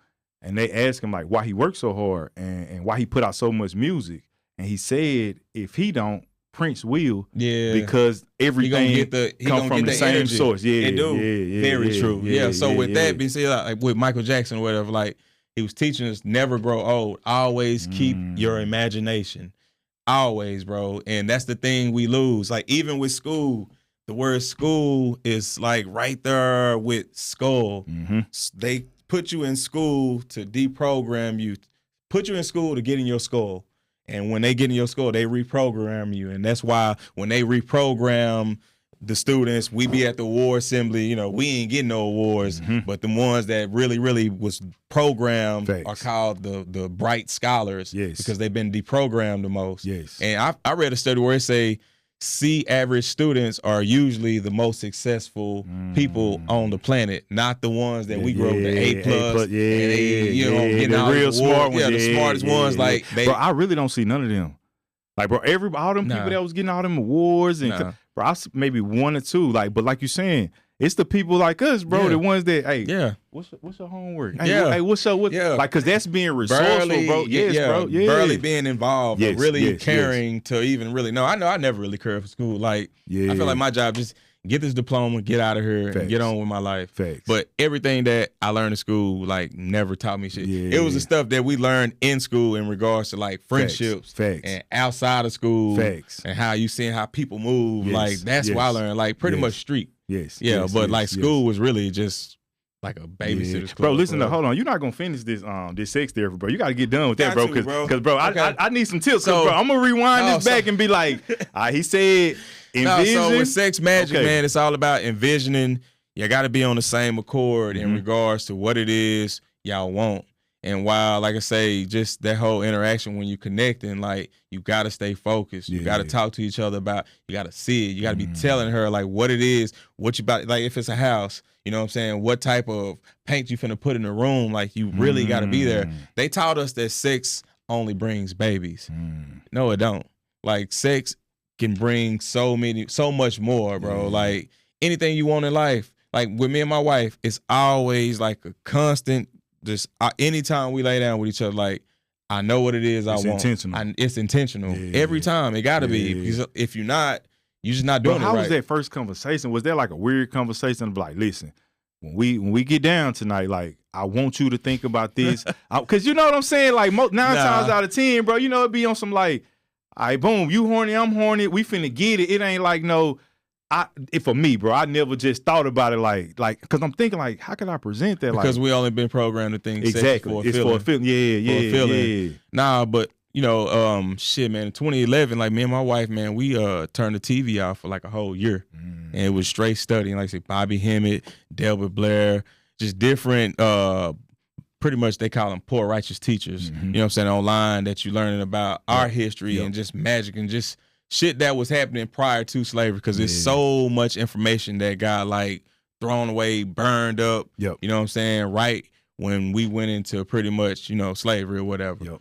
and they asked him like why he worked so hard and why he put out so much music, and he said if he don't, Prince will, because everything come from the same energy. source. Very true. So with that being said, like with Michael Jackson or whatever, like he was teaching us never grow old. Always keep your imagination. Always, bro. And that's the thing we lose. Like even with school, the word school is like right there with skull. They put you in school to deprogram you, put you in school to get in your skull. And when they get in your skull, they reprogram you. And that's why when they reprogram the students, we be at the award assembly, you know, we ain't getting no awards, but the ones that really, really was programmed are called the bright scholars because they've been deprogrammed the most. And I read a study where it say C average students are usually the most successful people on the planet, not the ones that we grew up with A+. Getting the real smart ones. The smartest ones. Like, bro, I really don't see none of them. Like, bro, all them people that was getting all them awards and bro, I see maybe 1 or 2. Like, but like you saying, it's the people like us, bro, the ones that, hey, what's your homework? Hey, what's up? Like, cause that's being resourceful, bro. Bro. Barely being involved, but really caring to even really know. I know I never really cared for school. Like, I feel like my job just get this diploma, get out of here, and get on with my life. But everything that I learned in school, like, never taught me shit. It was the stuff that we learned in school in regards to like friendships and outside of school and how you seeing how people move. Like, that's what I learned. Like, pretty much street. But school was really just like a babysitter's club. Bro, listen, hold on. You're not gonna finish this sex therapy, bro. You got to get done with that, bro. Because bro, I need some tips. Bro, I'm gonna rewind this back and be like, he said, envision. So with sex magic, man, it's all about envisioning. You got to be on the same accord in regards to what it is y'all want. And while, like I say, just that whole interaction when you connecting, like, you got to stay focused. You got to talk to each other about, you got to see it. You got to be telling her, like, what it is, what you about, like, if it's a house, you know what I'm saying, what type of paint you finna put in the room, like, you really got to be there. They taught us that sex only brings babies. No, it don't. Like, sex can bring so much more, bro. Like, anything you want in life. Like, with me and my wife, it's always, like, a constant, just anytime we lay down with each other, like, I know what it is I want. It's intentional. Every time. It got to be. Because if you're not, you're just not doing it right. How was that first conversation? Was there like a weird conversation of like, listen, when we get down tonight, like, I want you to think about this. Because you know what I'm saying? Like, 9 times out of 10, bro, you know, it be on some like, all right, boom, you horny, I'm horny, we finna get it. It ain't like no, for me, bro, I never just thought about it like, because I'm thinking like, how can I present that? Because we only been programmed to think exactly for a it's feeling. For a feeling. Yeah. Nah, but you know, shit, man, in 2011, like me and my wife, man, we turned the TV off for like a whole year, and it was straight studying, like I said, Bobby Hemmett, Delbert Blair, just different. Pretty much they call them poor righteous teachers. You know what I'm saying, online that you learning about our history and just magic and just shit that was happening prior to slavery, because there's so much information that got like thrown away, burned up, you know what I'm saying, right when we went into pretty much, you know, slavery or whatever.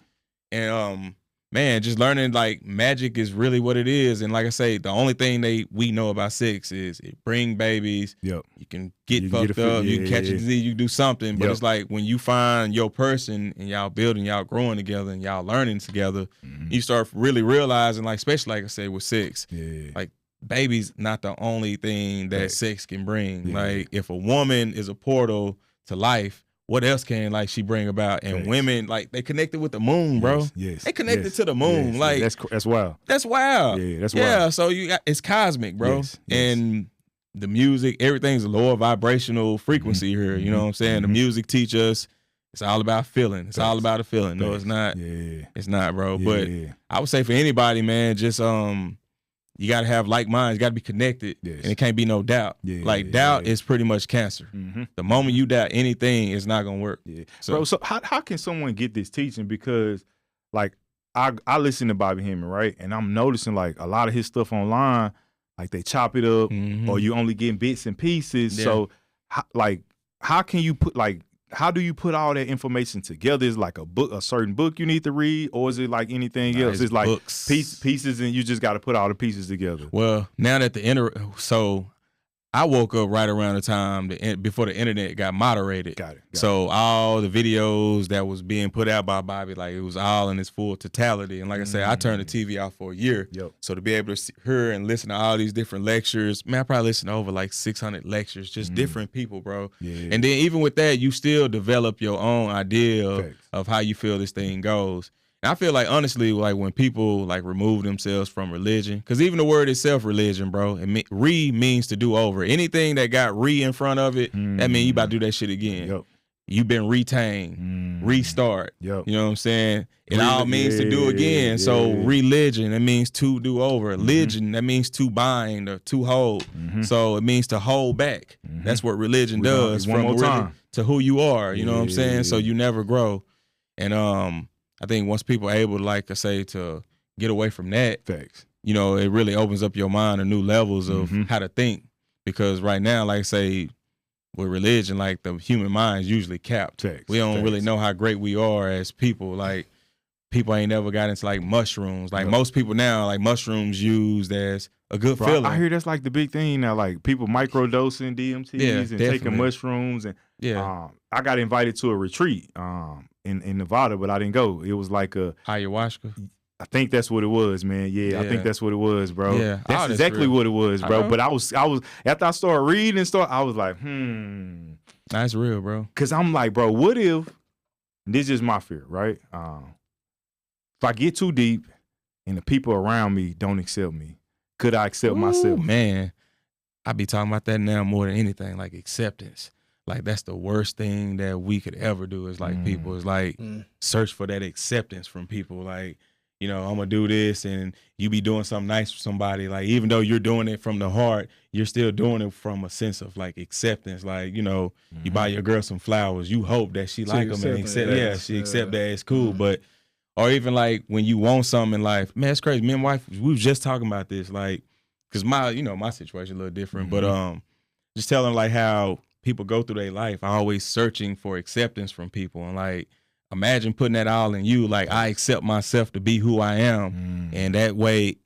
And man, just learning like magic is really what it is. And like I say, the only thing we know about sex is it bring babies. Yep. You can get fucked up. You can catch a disease. You can do something. But it's like when you find your person and y'all building, y'all growing together and y'all learning together, you start really realizing, like, especially like I said with sex, like baby's not the only thing that sex can bring. Like if a woman is a portal to life, what else can like she bring about? And women, like they connected with the moon, bro. Yes. They connected to the moon. Like that's wild. That's wild. Yeah, that's wild. Yeah, so it's cosmic, bro. And the music, everything's a lower vibrational frequency here. You know what I'm saying? The music teach us it's all about feeling. It's all about a feeling. No, it's not. It's not, bro. But I would say for anybody, man, just you gotta have like minds. You gotta be connected, and it can't be no doubt. Like doubt is pretty much cancer. The moment you doubt anything, it's not gonna work. Bro, so how can someone get this teaching? Because like I listen to Bobby Hemming, right, and I'm noticing like a lot of his stuff online, like they chop it up, or you only getting bits and pieces. So how can you put like? How do you put all that information together? Is like a certain book you need to read, or is it like anything else? It's like books. Pieces, and you just got to put all the pieces together. Well, now that so I woke up right around the time before the internet got moderated. Got it. So all the videos that was being put out by Bobby, like it was all in its full totality. And like I said, I turned the TV off for a year. So to be able to hear and listen to all these different lectures, man, I probably listened to over like 600 lectures, just different people, bro. And then even with that, you still develop your own idea of how you feel this thing goes. And I feel like, honestly, like when people like remove themselves from religion, because even the word itself, religion, bro, means to do over. Anything that got in front of it, that means you about to do that shit again. You've been retained, restart. You know what I'm saying? It all means to do again. So religion, it means to do over. Religion, that means to bind or to hold. So it means to hold back. That's what religion does from to who you are. You know what I'm saying? So you never grow. And I think once people are able, like I say, to get away from that, you know, it really opens up your mind to new levels of how to think. Because right now, like I say, with religion, like the human mind is usually capped. We don't really know how great we are as people. Like people ain't never got into like mushrooms. Like most people now, like mushrooms used as a good feeling. I hear that's like the big thing now. Like people microdosing DMTs and taking mushrooms. And I got invited to a retreat in Nevada, but I didn't go. It was like a ayahuasca. I think that's what it was, man. Yeah, I think that's what it was, bro. Yeah, that's exactly what it was, bro. But I was after I started reading and I was like, that's real, bro. Cause I'm like, bro, what if this is my fear, right? If I get too deep and the people around me don't accept me, could I accept myself? Man, I be talking about that now more than anything, like acceptance. Like that's the worst thing that we could ever do is like people is like search for that acceptance from people. Like, you know, I'm gonna do this and you be doing something nice for somebody. Like even though you're doing it from the heart, you're still doing it from a sense of like acceptance. Like, you know, you buy your girl some flowers, you hope that she like them and accept she accept that it's cool. But or even like when you want something in life, man, it's crazy. Me and wife, we was just talking about this, like, cause my situation a little different. But just telling like how people go through their life always searching for acceptance from people. And like, imagine putting that all in you. Like, I accept myself to be who I am. And that way,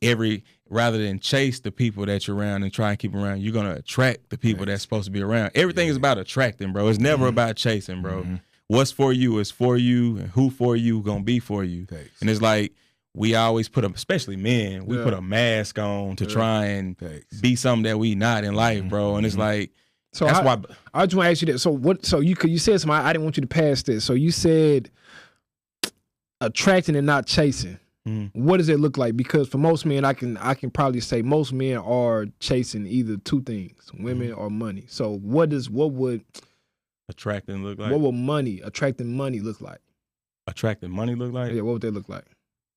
rather than chase the people that you're around and try and keep around, you're going to attract the people that's supposed to be around. Everything is about attracting, bro. It's never about chasing, bro. What's for you is for you, and who for you going to be for you. And it's like, we always especially men, we put a mask on to try and be something that we not in life, bro. And it's like, so that's why I just want to ask you that. So what? So you said something. I didn't want you to pass this. So you said attracting and not chasing. What does it look like? Because for most men, I can probably say most men are chasing either two things: women or money. So what would attracting look like? What would attracting money look like? Attracting money look like? Yeah, what would they look like?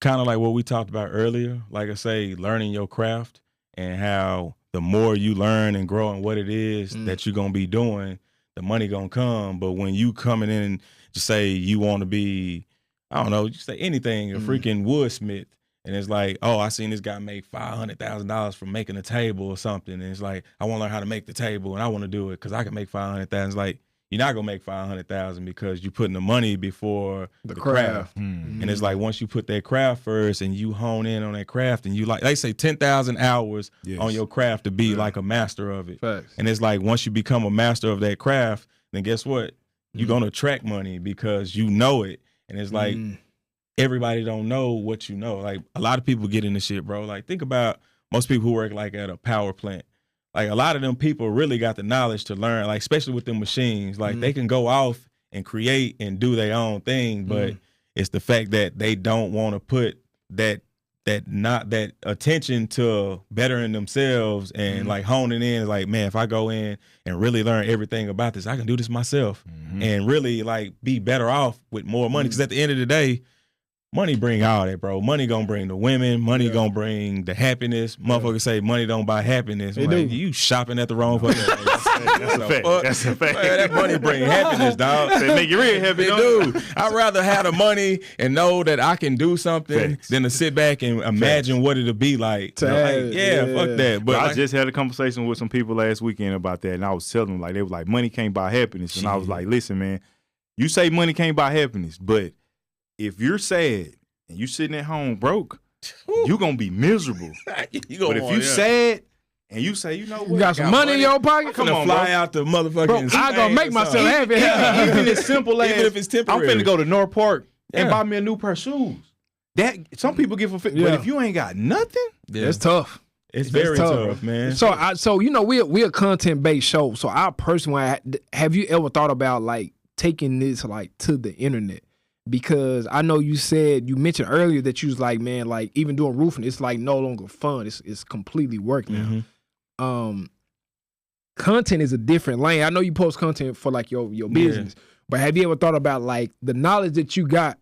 Kind of like what we talked about earlier. Like I say, learning your craft and how the more you learn and grow in what it is that you're going to be doing, the money going to come. But when you coming in and just say you want to be, I don't know, just say anything, a freaking woodsmith. And it's like, oh, I seen this guy make $500,000 from making a table or something. And it's like, I want to learn how to make the table and I want to do it because I can make $500,000. It's like, you're not gonna make 500,000 because you're putting the money before the craft. And it's like once you put that craft first and you hone in on that craft and you like they say 10,000 hours on your craft to be like a master of it. Facts. And it's like once you become a master of that craft, then guess what? You're gonna attract money because you know it. And it's like everybody don't know what you know. Like a lot of people get into shit, bro. Like think about most people who work like at a power plant. Like a lot of them people really got the knowledge to learn, like especially with them machines. Like they can go off and create and do their own thing, but it's the fact that they don't want to put that attention to bettering themselves and like honing in. Like, man, if I go in and really learn everything about this, I can do this myself and really like be better off with more money. Because at the end of the day, money bring all that, bro. Money gonna bring the women. Money gonna bring the happiness. Motherfuckers say money don't buy happiness. Like, you shopping at the wrong fucking place. That's a fact. That's a fact. Man, that money bring happiness, dog. They make you real happy, dude. I'd rather have the money and know that I can do something than to sit back and imagine what it'll be like. You know, like fuck that. But I just had a conversation with some people last weekend about that, and I was telling them, like, they were like, money can't buy happiness. And I was like, listen, man, you say money can't buy happiness, but if you're sad and you sitting at home broke, you're going to be miserable. But if you sad and you say, you know what? You got some money in your pocket? Come on, fly out the motherfucking I gonna make myself happy. Even as simple as, even if it's temporary. I'm finna go to North Park and buy me a new pair of shoes. That some people give a fit, but if you ain't got nothing, it's tough. It's very tough, man. So you know, we're a content-based show. So I personally, have you ever thought about like taking this like to the internet? Because I know you mentioned earlier that you was like, man, like even doing roofing, it's like no longer fun. It's completely work now. Content is a different lane. I know you post content for like your business, but have you ever thought about like the knowledge that you got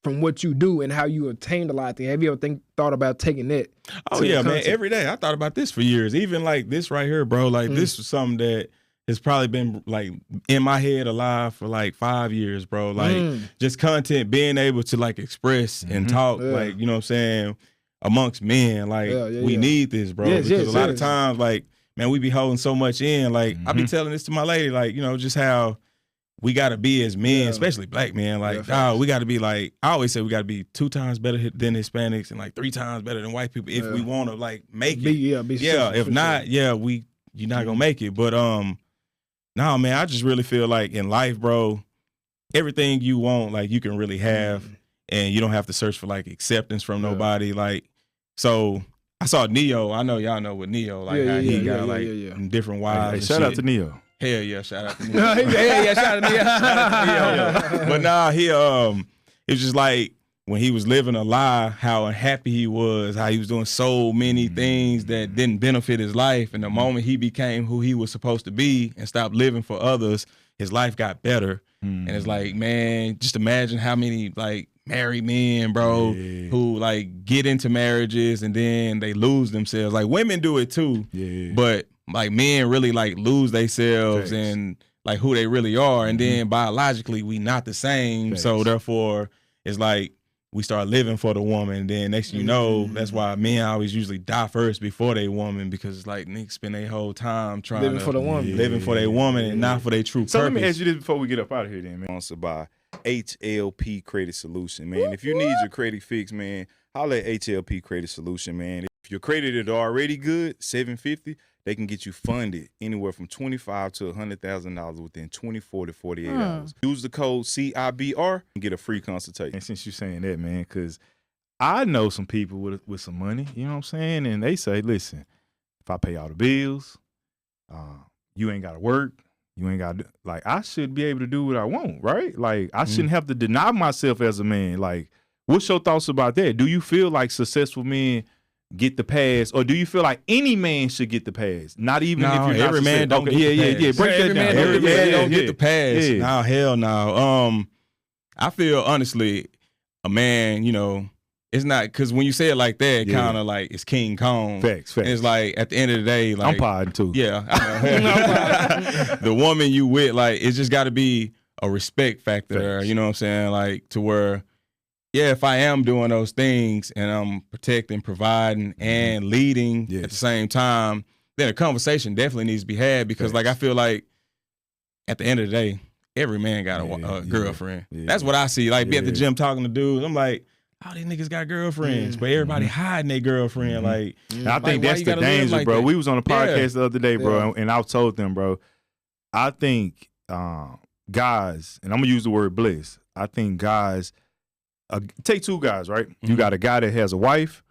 from what you do and how you attained a lot of things? Have you ever thought about taking that? Oh yeah, man. Every day I thought about this for years. Even like this right here, bro. Like this was something that has probably been like in my head alive for like 5 years, bro. Like just content, being able to like express and talk, like, you know what I'm saying, amongst men. Like we need this, bro. Because a lot of times, like, man, we be holding so much in. Like I be telling this to my lady, like, you know, just how we gotta be as men, especially black men. Like, we gotta be like, I always say we gotta be 2 times better than Hispanics and like 3 times better than white people if we want to like make it. If not, you're not gonna make it. But no, man, I just really feel like in life, bro, everything you want, like you can really have, and you don't have to search for like acceptance from nobody. Like, so I saw Neo. I know y'all know what Neo, like how he got like different wives. Hey, shout out to Neo. Hell yeah, shout out to Neo. Shout out to Neo. But nah, he it was just like when he was living a lie, how unhappy he was, how he was doing so many things that didn't benefit his life. And the moment he became who he was supposed to be and stopped living for others, his life got better. And it's like, man, just imagine how many like married men, bro, who like get into marriages and then they lose themselves. Like women do it too, but like men really like lose themselves and like who they really are. And then biologically we not the same. So therefore it's like, we start living for the woman, and then next thing you know, that's why men always usually die first before they woman, because it's like niggas spend their whole time trying living for the woman, living for their woman, and not for their true purpose. So let me ask you this before we get up out of here, then, man. Sponsored by HLP Credit Solution, man. If you need your credit fixed, man, holla at HLP Credit Solution, man. If your credit is already good, 750. They can get you funded anywhere from $25,000 to $100,000 within 24 to 48 hours. Use the code CIBR and get a free consultation. And since you're saying that, man, because I know some people with some money, you know what I'm saying? And they say, listen, if I pay all the bills, you ain't got to work. You ain't got to, like, I should be able to do what I want, right? Like, I shouldn't have to deny myself as a man. Like, what's your thoughts about that? Do you feel like successful men get the pass, or do you feel like any man should get the pass? Not even if you're not every man don't get the pass. Break that down. Every man don't get the pass. No, hell no. I feel honestly, a man, you know, it's not, because when you say it like that, kind of like it's King Kong. Facts. And it's like at the end of the day, like I'm podding too. Yeah, the woman you with, like, it's just got to be a respect factor there. You know what I'm saying? Like to where, yeah, if I am doing those things and I'm protecting, providing, and leading at the same time, then a conversation definitely needs to be had, because like I feel like at the end of the day, every man got a girlfriend. Yeah. That's what I see. Like, be at the gym talking to dudes. I'm like, all these niggas got girlfriends, but everybody hiding their girlfriend. Like, and I think that's the danger, bro. We was on a podcast the other day, bro, and I told them, bro, I think guys, and I'm going to use the word bliss, I think guys, take two guys, right? You got a guy that has a wife,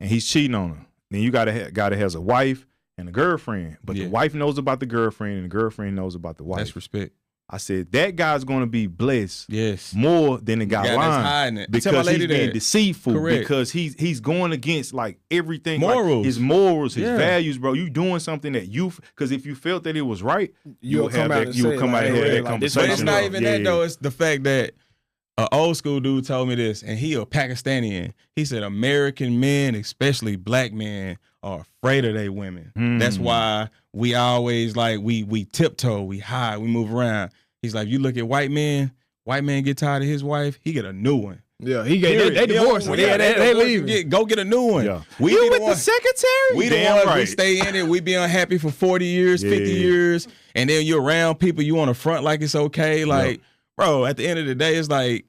and he's cheating on her. Then you got a guy that has a wife and a girlfriend, but the wife knows about the girlfriend, and the girlfriend knows about the wife. That's respect. I said that guy's going to be blessed more than the guy lying because he's being deceitful. Because he's going against like everything, morals, like his morals, his values, bro. You doing something that because if you felt that it was right, you would come out and have that conversation. But it's not even that though. It's the fact that an old school dude told me this, and he a Pakistani. He said American men, especially black men, are afraid of their women. That's why we always like we tiptoe, we hide, we move around. He's like, you look at white man get tired of his wife, he get a new one. Yeah, they divorce. They leave. Go get a new one. Yeah. You with the secretary? We the ones we stay in it. We be unhappy for 40 years, 50 years, and then you're around people. You on the front like it's okay. Like, bro, at the end of the day, it's like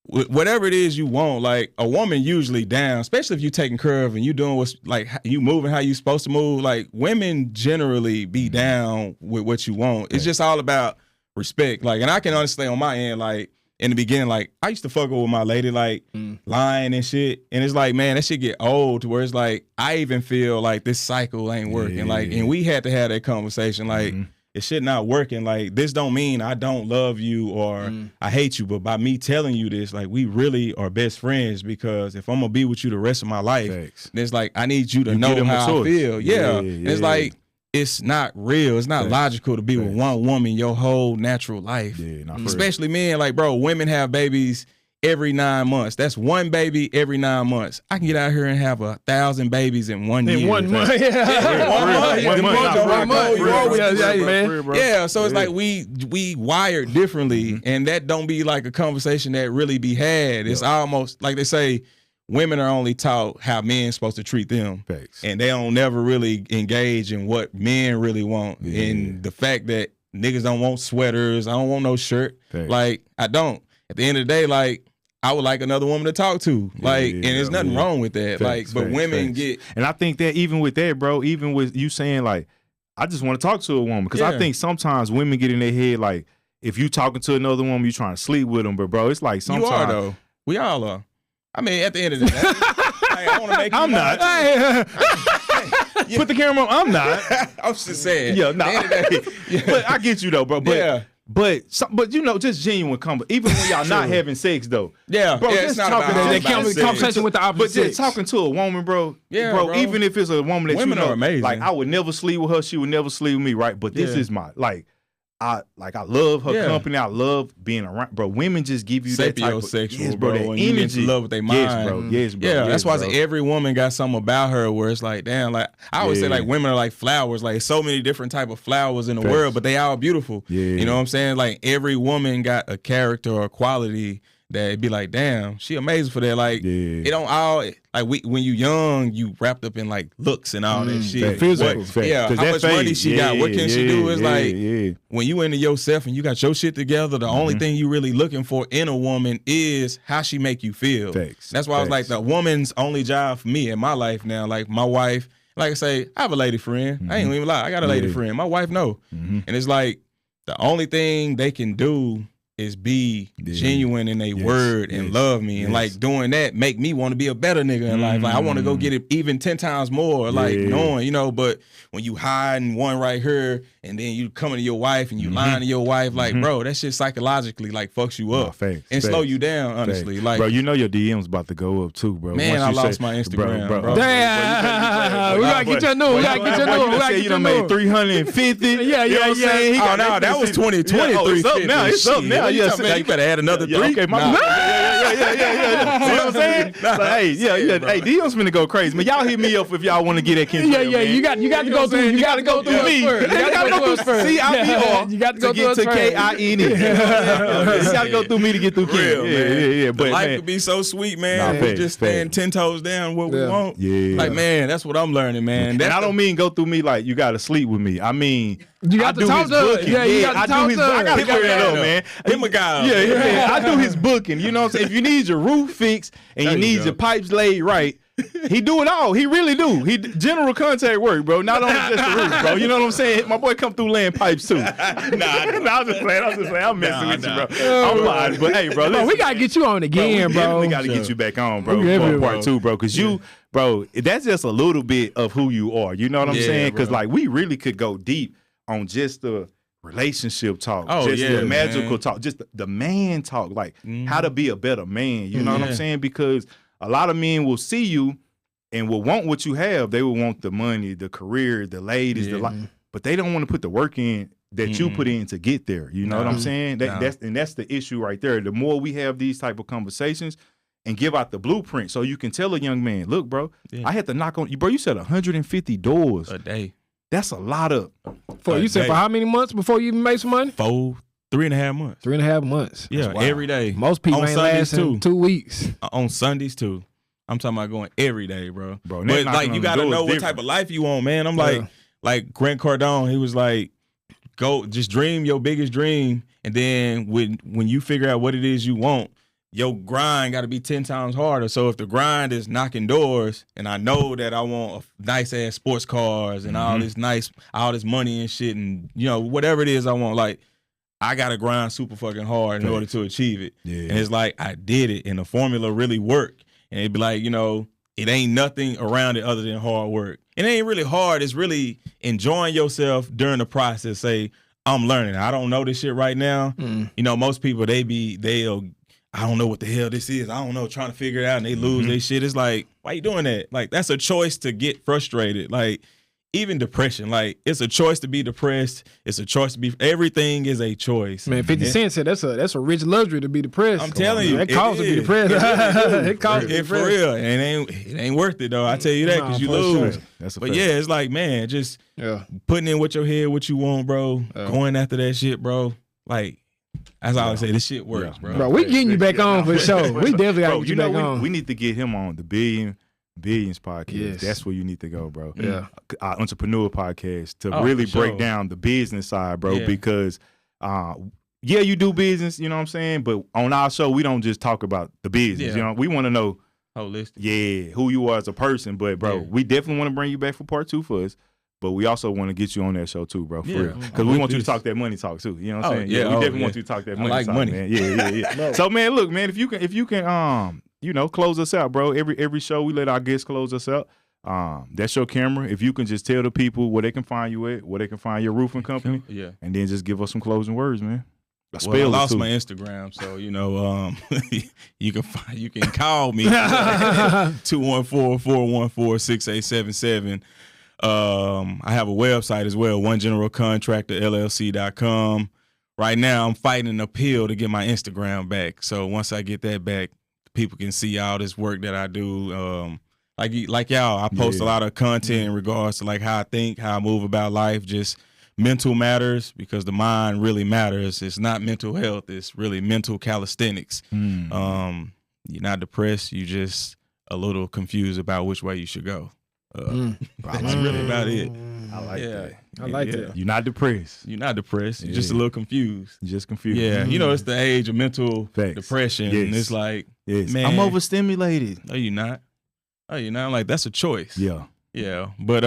whatever it is you want. Like a woman usually down, especially if you taking care of and you doing what's like you moving how you supposed to move. Like women generally be down with what you want. It's just all about respect. Like, and I can honestly on my end, like in the beginning, like I used to fuck with my lady, like lying and shit. And it's like, man, that shit get old to where it's like, I even feel like this cycle ain't working. Like, and we had to have that conversation. Like, it shit not working. Like, this don't mean I don't love you or I hate you, but by me telling you this, like, we really are best friends because if I'm gonna be with you the rest of my life, then it's like, I need you to know how I feel. And it's like, it's not real. It's not logical to be with one woman your whole natural life. Especially men. Like, bro, women have babies every 9 months. That's one baby every 9 months. I can get out here and have 1,000 babies in 1 year. In 1 month. Yeah, so it's like we wired differently, and that don't be like a conversation that really be had. It's almost like they say, women are only taught how men's supposed to treat them. And they don't never really engage in what men really want. And the fact that niggas don't want sweaters, I don't want no shirt. Like, I don't. At the end of the day, like, I would like another woman to talk to. Like, and there's nothing wrong with that. Like, but women get. And I think that even with that, bro, even with you saying, like, I just want to talk to a woman. Because I think sometimes women get in their head, like, if you talking to another woman, you trying to sleep with them. But, bro, it's like sometimes. You are, though. We all are. I mean, at the end of the day, I want to make you I'm not. Put the camera on. I'm not. I'm just saying. Yeah, no. But I get you though, bro. But but you know, just genuine comfort. Even when y'all not having sex though. Yeah, bro. Just talking that conversation with the opposite. But just talking to a woman, bro. Yeah, bro. Even if it's a woman that women you know, are amazing. like I would never sleep with her. She would never sleep with me, right? But this is my like. I love her company. I love being around, bro. Women just give you that type of bro. That when you get to love with their mind, yes, bro. Yeah, that's why I say every woman got something about her where it's like, damn, like I always say, like women are like flowers. Like so many different type of flowers in the world, but they all beautiful. You know what I'm saying? Like every woman got a character or a quality that it'd be like, damn, she amazing for that. Like it don't all like when you young, you wrapped up in like looks and all that shit. Physical, how much money she got, what can she do? It's like when you into yourself and you got your shit together, the only thing you really looking for in a woman is how she make you feel. That's why I was like, the woman's only job for me in my life now, like my wife, like I say, I have a lady friend. I ain't even lie, I got a lady friend. My wife know. And it's like the only thing they can do is be genuine in their word and love me. And like doing that make me want to be a better nigga in life. Like I want to go get it even 10 times more, like knowing, you know, but when you hiding one right here and then you coming to your wife and you lying to your wife, like, bro, that shit psychologically like fucks you up and slow you down, honestly. Like, bro, you know your DM's about to go up too, bro. Man, I lost my Instagram, bro. Damn, we gotta get your new. We gotta get your new. You done made 350. Yeah. Oh no, that was 2020. It's up now. It's up now. You better add another 3. Okay, yeah. See what I'm saying? Hey, hey, DM's finna go crazy, man. Y'all hit me up if y'all want to get that Kendrell. Yeah. You got to go through. You got to go through me. You got to go through first. CIBR. You got to go through to KINE. You got to go through me to get through Kendrell. Yeah. But life could be so sweet, man. We just stand 10 toes down what we want. Yeah. Like, man, that's what I'm learning, man. And I don't mean go through me like you got to sleep with me. I mean You got to talk to her. Yeah, you got to talk to her. I got to clear that up, man. Him a guy. Yeah. I do his booking. You know what I'm saying? If you need your roof fixed and you need your pipes laid right, he do it all. He really do. He general contact work, bro. Not only just the roof, bro. You know what I'm saying? My boy come through laying pipes too. nah, I'm just playing. I'm messing with you, bro. I'm lying. But hey, bro, we gotta get you on again, bro. We gotta get you back on, bro. For part 2, bro. Cause you, bro, that's just a little bit of who you are. You know what I'm saying? Cause like we really could go deep on just the relationship talk, the magical talk, just the man talk, like how to be a better man. You know what I'm saying? Because a lot of men will see you and will want what you have. They will want the money, the career, the ladies, the life, but they don't want to put the work in that you put in to get there. You know what I'm saying? That's the issue right there. The more we have these type of conversations and give out the blueprint, so you can tell a young man, look, bro, I had to knock on you, bro. You said 150 doors a day. That's a lot of. For you said for how many months before you even make some money? 3.5 months. 3.5 months. Yeah, every day. Most people ain't lasting 2 weeks. On Sundays too. I'm talking about going every day, bro. But like you gotta know what type of life you want, man. I'm like Grant Cardone. He was like, go just dream your biggest dream, and then when you figure out what it is you want, your grind got to be 10 times harder. So if the grind is knocking doors, and I know that I want nice ass sports cars and all this money and shit, and whatever it is I want, like I gotta grind super fucking hard in order to achieve it. Yeah. And it's like I did it, and the formula really worked. And it'd be like, it ain't nothing around it other than hard work. It ain't really hard. It's really enjoying yourself during the process. Say, I'm learning. I don't know this shit right now. Most people they'll I don't know what the hell this is. I don't know, trying to figure it out, and they lose their shit. It's like, why you doing that? Like, that's a choice to get frustrated. Like, even depression, like, it's a choice to be depressed. It's a choice to be, everything is a choice. Man, 50 Cent said that's a rich luxury to be depressed. I'm telling you. It costs to be depressed. It costs to be depressed. For real. And it ain't worth it, though. I tell you that, because you lose. Sure. But yeah, it's like, man, just putting in with your head what you want, bro. Going after that shit, bro. Like, as I always say, this shit works, bro. Bro, we getting you back on for sure. We definitely got to get you back on. We need to get him on the Billions podcast. Yes. That's where you need to go, bro. Yeah. Our entrepreneur podcast to really break down the business side, bro, because you do business, you know what I'm saying? But on our show, we don't just talk about the business. We want to know holistic. Who you are as a person. But bro, we definitely want to bring you back for part 2 for us. But we also want to get you on that show too, bro. For real. Because we want you to talk that money talk too. You know what I'm saying? Yeah, we definitely want you to talk that money talk, money. Man. Yeah. So man, look, man, if you can close us out, bro. Every show we let our guests close us out. That's your camera. If you can just tell the people where they can find you at, where they can find your roofing company, and then just give us some closing words, man. I lost my Instagram, so you can call me 214-414-6877. I have a website as well, onegeneralcontractorllc.com. Right now, I'm fighting an appeal to get my Instagram back. So once I get that back, people can see all this work that I do. Like y'all, I post a lot of content in regards to like how I think, how I move about life, just mental matters, because the mind really matters. It's not mental health. It's really mental calisthenics. You're not depressed. You just a little confused about which way you should go. That's really about it. I like that. I like that. You're not depressed. You're not depressed. You're just a little confused. You're just confused. Yeah. It's the age of mental depression. Yes. And it's like, man, I'm overstimulated. No, you're not. I'm like, that's a choice. Yeah. Yeah. But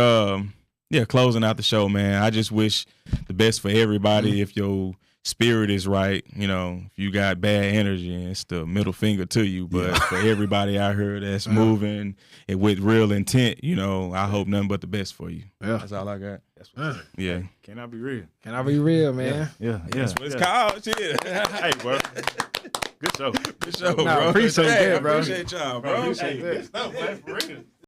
closing out the show, man, I just wish the best for everybody. If your spirit is right, if you got bad energy, it's the middle finger to you. But for everybody out here that's moving and with real intent, I hope nothing but the best for you. Yeah. That's all I got. That's yeah. Can I be real? Can I be real, man? Yeah. That's what it's called. Shit. Hey, bro. Good show. Good show, bro. Appreciate that, bro. Appreciate y'all, bro. Good stuff, man. For real.